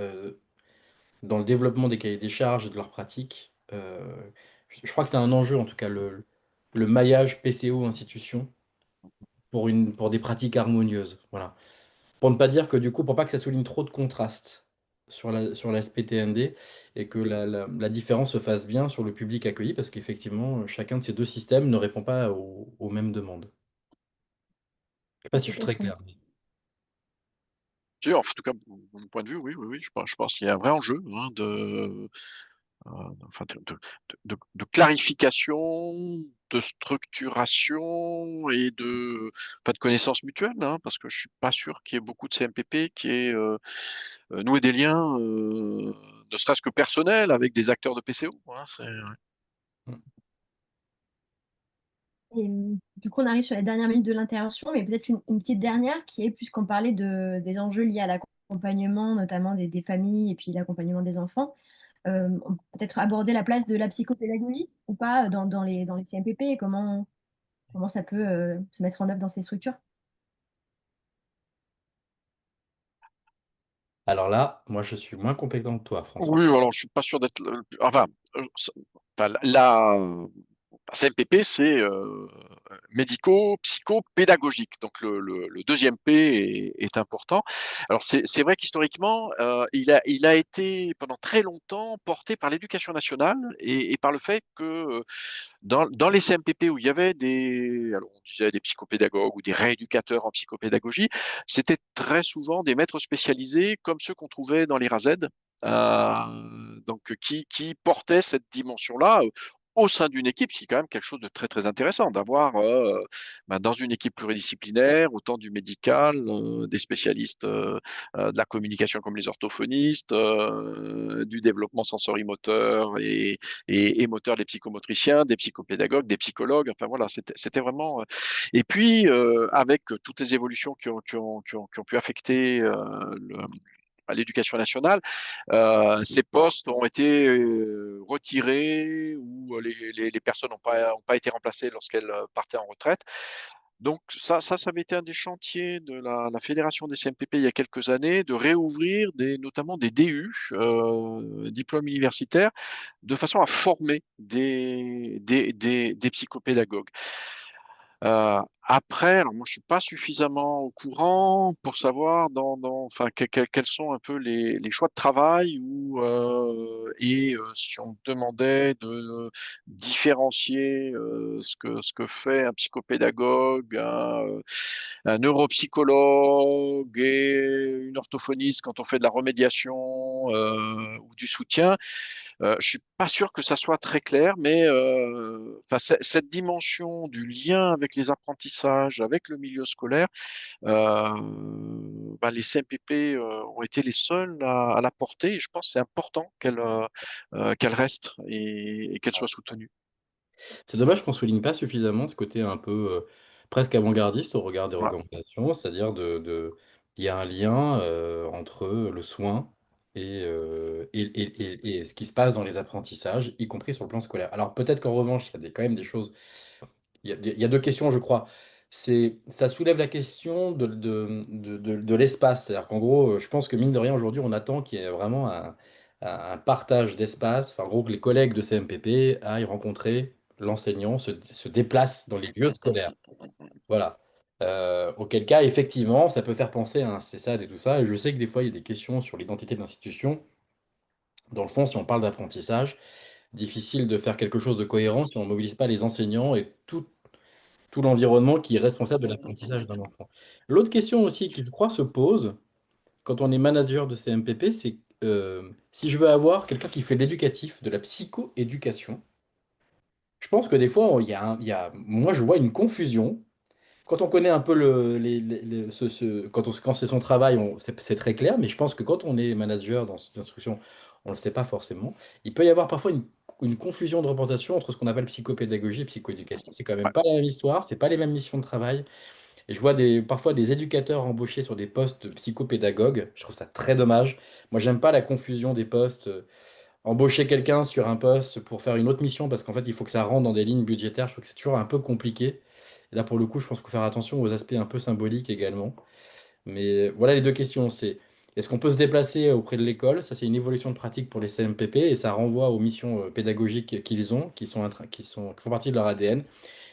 dans le développement des cahiers des charges et de leurs pratiques, je crois que c'est un enjeu, en tout cas, le maillage PCO institution pour des pratiques harmonieuses. Voilà. Pour ne pas dire que du coup, pour pas que ça souligne trop de contrastes sur l'aspect TND et que la différence se fasse bien sur le public accueilli, parce qu'effectivement, chacun de ces deux systèmes ne répond pas aux mêmes demandes. Je sais pas si je suis très Complètement. clair. En tout cas, de mon point de vue, oui, oui, oui, je pense qu'il y a un vrai enjeu, hein, euh, enfin, de clarification, de structuration et enfin, de connaissances mutuelles, hein, parce que je suis pas sûr qu'il y ait beaucoup de CMPP qui aient noué des liens, ne serait-ce que personnels, avec des acteurs de PCO. Hein, Et du coup, on arrive sur les dernières minutes de l'intervention, mais peut-être une petite dernière qui est, puisqu'on parlait des enjeux liés à l'accompagnement, notamment des familles et puis l'accompagnement des enfants, on peut peut-être aborder la place de la psychopédagogie ou pas dans les CMPP et comment ça peut se mettre en œuvre dans ces structures. Alors là, moi, je suis moins compétent que toi, François. Oui, alors je suis pas sûr d'être enfin, enfin, la CMPP, c'est médico-psycho-pédagogique. Donc le deuxième P est important. Alors c'est vrai qu'historiquement, il a été pendant très longtemps porté par l'éducation nationale et par le fait que dans les CMPP où il y avait alors on disait des psychopédagogues ou des rééducateurs en psychopédagogie, c'était très souvent des maîtres spécialisés comme ceux qu'on trouvait dans les RASED, donc qui portaient cette dimension-là au sein d'une équipe, ce qui est quand même quelque chose de très très intéressant d'avoir dans une équipe pluridisciplinaire autant du médical, des spécialistes de la communication comme les orthophonistes, du développement sensori-moteur et moteur des psychomotriciens, des psychopédagogues, des psychologues. Enfin voilà, c'était vraiment. Et puis avec toutes les évolutions qui ont pu affecter à l'éducation nationale, ces postes ont été retirés ou les personnes n'ont pas été remplacées lorsqu'elles partaient en retraite. Donc ça avait été un des chantiers de la fédération des CMPP il y a quelques années, de réouvrir notamment des DU, diplômes universitaires, de façon à former des psychopédagogues. Après, alors moi je suis pas suffisamment au courant pour savoir enfin quels sont un peu les choix de travail si on me demandait de différencier ce que fait un psychopédagogue, un neuropsychologue et une orthophoniste quand on fait de la remédiation ou du soutien. Je suis pas sûr que ça soit très clair, mais enfin, cette dimension du lien avec les apprentissages, avec le milieu scolaire, les CMPP ont été les seuls à la porter et je pense que c'est important qu'elle reste et qu'elle soit soutenue. C'est dommage qu'on souligne pas suffisamment ce côté un peu presque avant-gardiste au regard des Ouais. recommandations, c'est-à-dire il y a un lien entre le soin et ce qui se passe dans les apprentissages, y compris sur le plan scolaire. Alors peut-être qu'en revanche, il y a quand même des choses. Il y a deux questions, je crois. Ça soulève la question de l'espace. C'est-à-dire qu'en gros, je pense que mine de rien, aujourd'hui, on attend qu'il y ait vraiment un partage d'espace. Enfin, en gros, que les collègues de CMPP aillent rencontrer l'enseignant, se déplacent dans les lieux scolaires. Voilà. Auquel cas, effectivement, ça peut faire penser à un CESAD et tout ça. Et je sais que des fois, il y a des questions sur l'identité de l'institution. Dans le fond, si on parle d'apprentissage, difficile de faire quelque chose de cohérent si on ne mobilise pas les enseignants et tout l'environnement qui est responsable de l'apprentissage d'un enfant. L'autre question aussi qui, je crois, se pose quand on est manager de CMPP, c'est si je veux avoir quelqu'un qui fait de l'éducatif, de la psycho-éducation, je pense que des fois, moi, je vois une confusion. Quand on connaît un peu quand c'est son travail, c'est très clair, mais je pense que quand on est manager dans cette instruction, on ne le sait pas forcément. Il peut y avoir parfois une confusion de représentation entre ce qu'on appelle psychopédagogie et psychoéducation. C'est quand même Ouais. pas la même histoire, c'est pas les mêmes missions de travail. Et je vois parfois des éducateurs embauchés sur des postes de psychopédagogues. Je trouve ça très dommage. Moi, j'aime pas la confusion des postes. Embaucher quelqu'un sur un poste pour faire une autre mission parce qu'en fait, il faut que ça rentre dans des lignes budgétaires. Je trouve que c'est toujours un peu compliqué. Et là, pour le coup, je pense qu'il faut faire attention aux aspects un peu symboliques également. Mais voilà les deux questions. C'est est-ce qu'on peut se déplacer auprès de l'école? Ça, c'est une évolution de pratique pour les CMPP et ça renvoie aux missions pédagogiques qu'ils ont, qui font partie de leur ADN.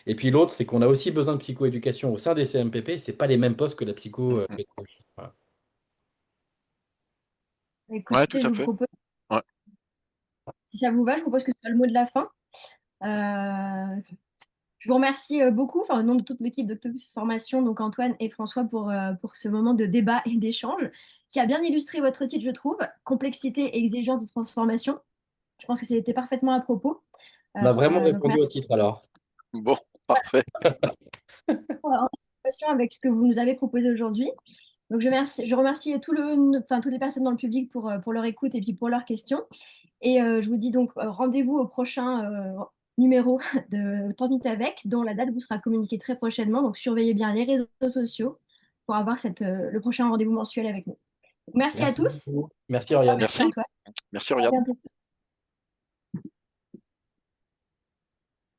Et puis l'autre, c'est qu'on a aussi besoin de psychoéducation au sein des CMPP. C'est pas les mêmes postes que la psychopédagogie. Voilà. Ouais, tout Écoutez, je à vous fait. propose, Ouais. si ça vous va, je vous propose que ce soit le mot de la fin. Je vous remercie beaucoup, enfin, au nom de toute l'équipe d'Octopus Formation, donc Antoine et François, pour ce moment de débat et d'échange, qui a bien illustré votre titre, je trouve, complexité et exigence de transformation. Je pense que c'était parfaitement à propos. On a vraiment Donc, répondu merci au titre alors. Bon, parfait. en adéquation avec ce que vous nous avez proposé aujourd'hui. Donc, je remercie toutes les personnes dans le public pour leur écoute et puis pour leurs questions. Et je vous dis donc rendez-vous au prochain numéro de 30 minutes avec, dont la date vous sera communiquée très prochainement. Donc, surveillez bien les réseaux sociaux pour avoir le prochain rendez-vous mensuel avec nous. Merci à Merci tous. beaucoup. Merci, Au revoir, Oriane. merci Merci. Antoine. Merci, À Oriane. bientôt.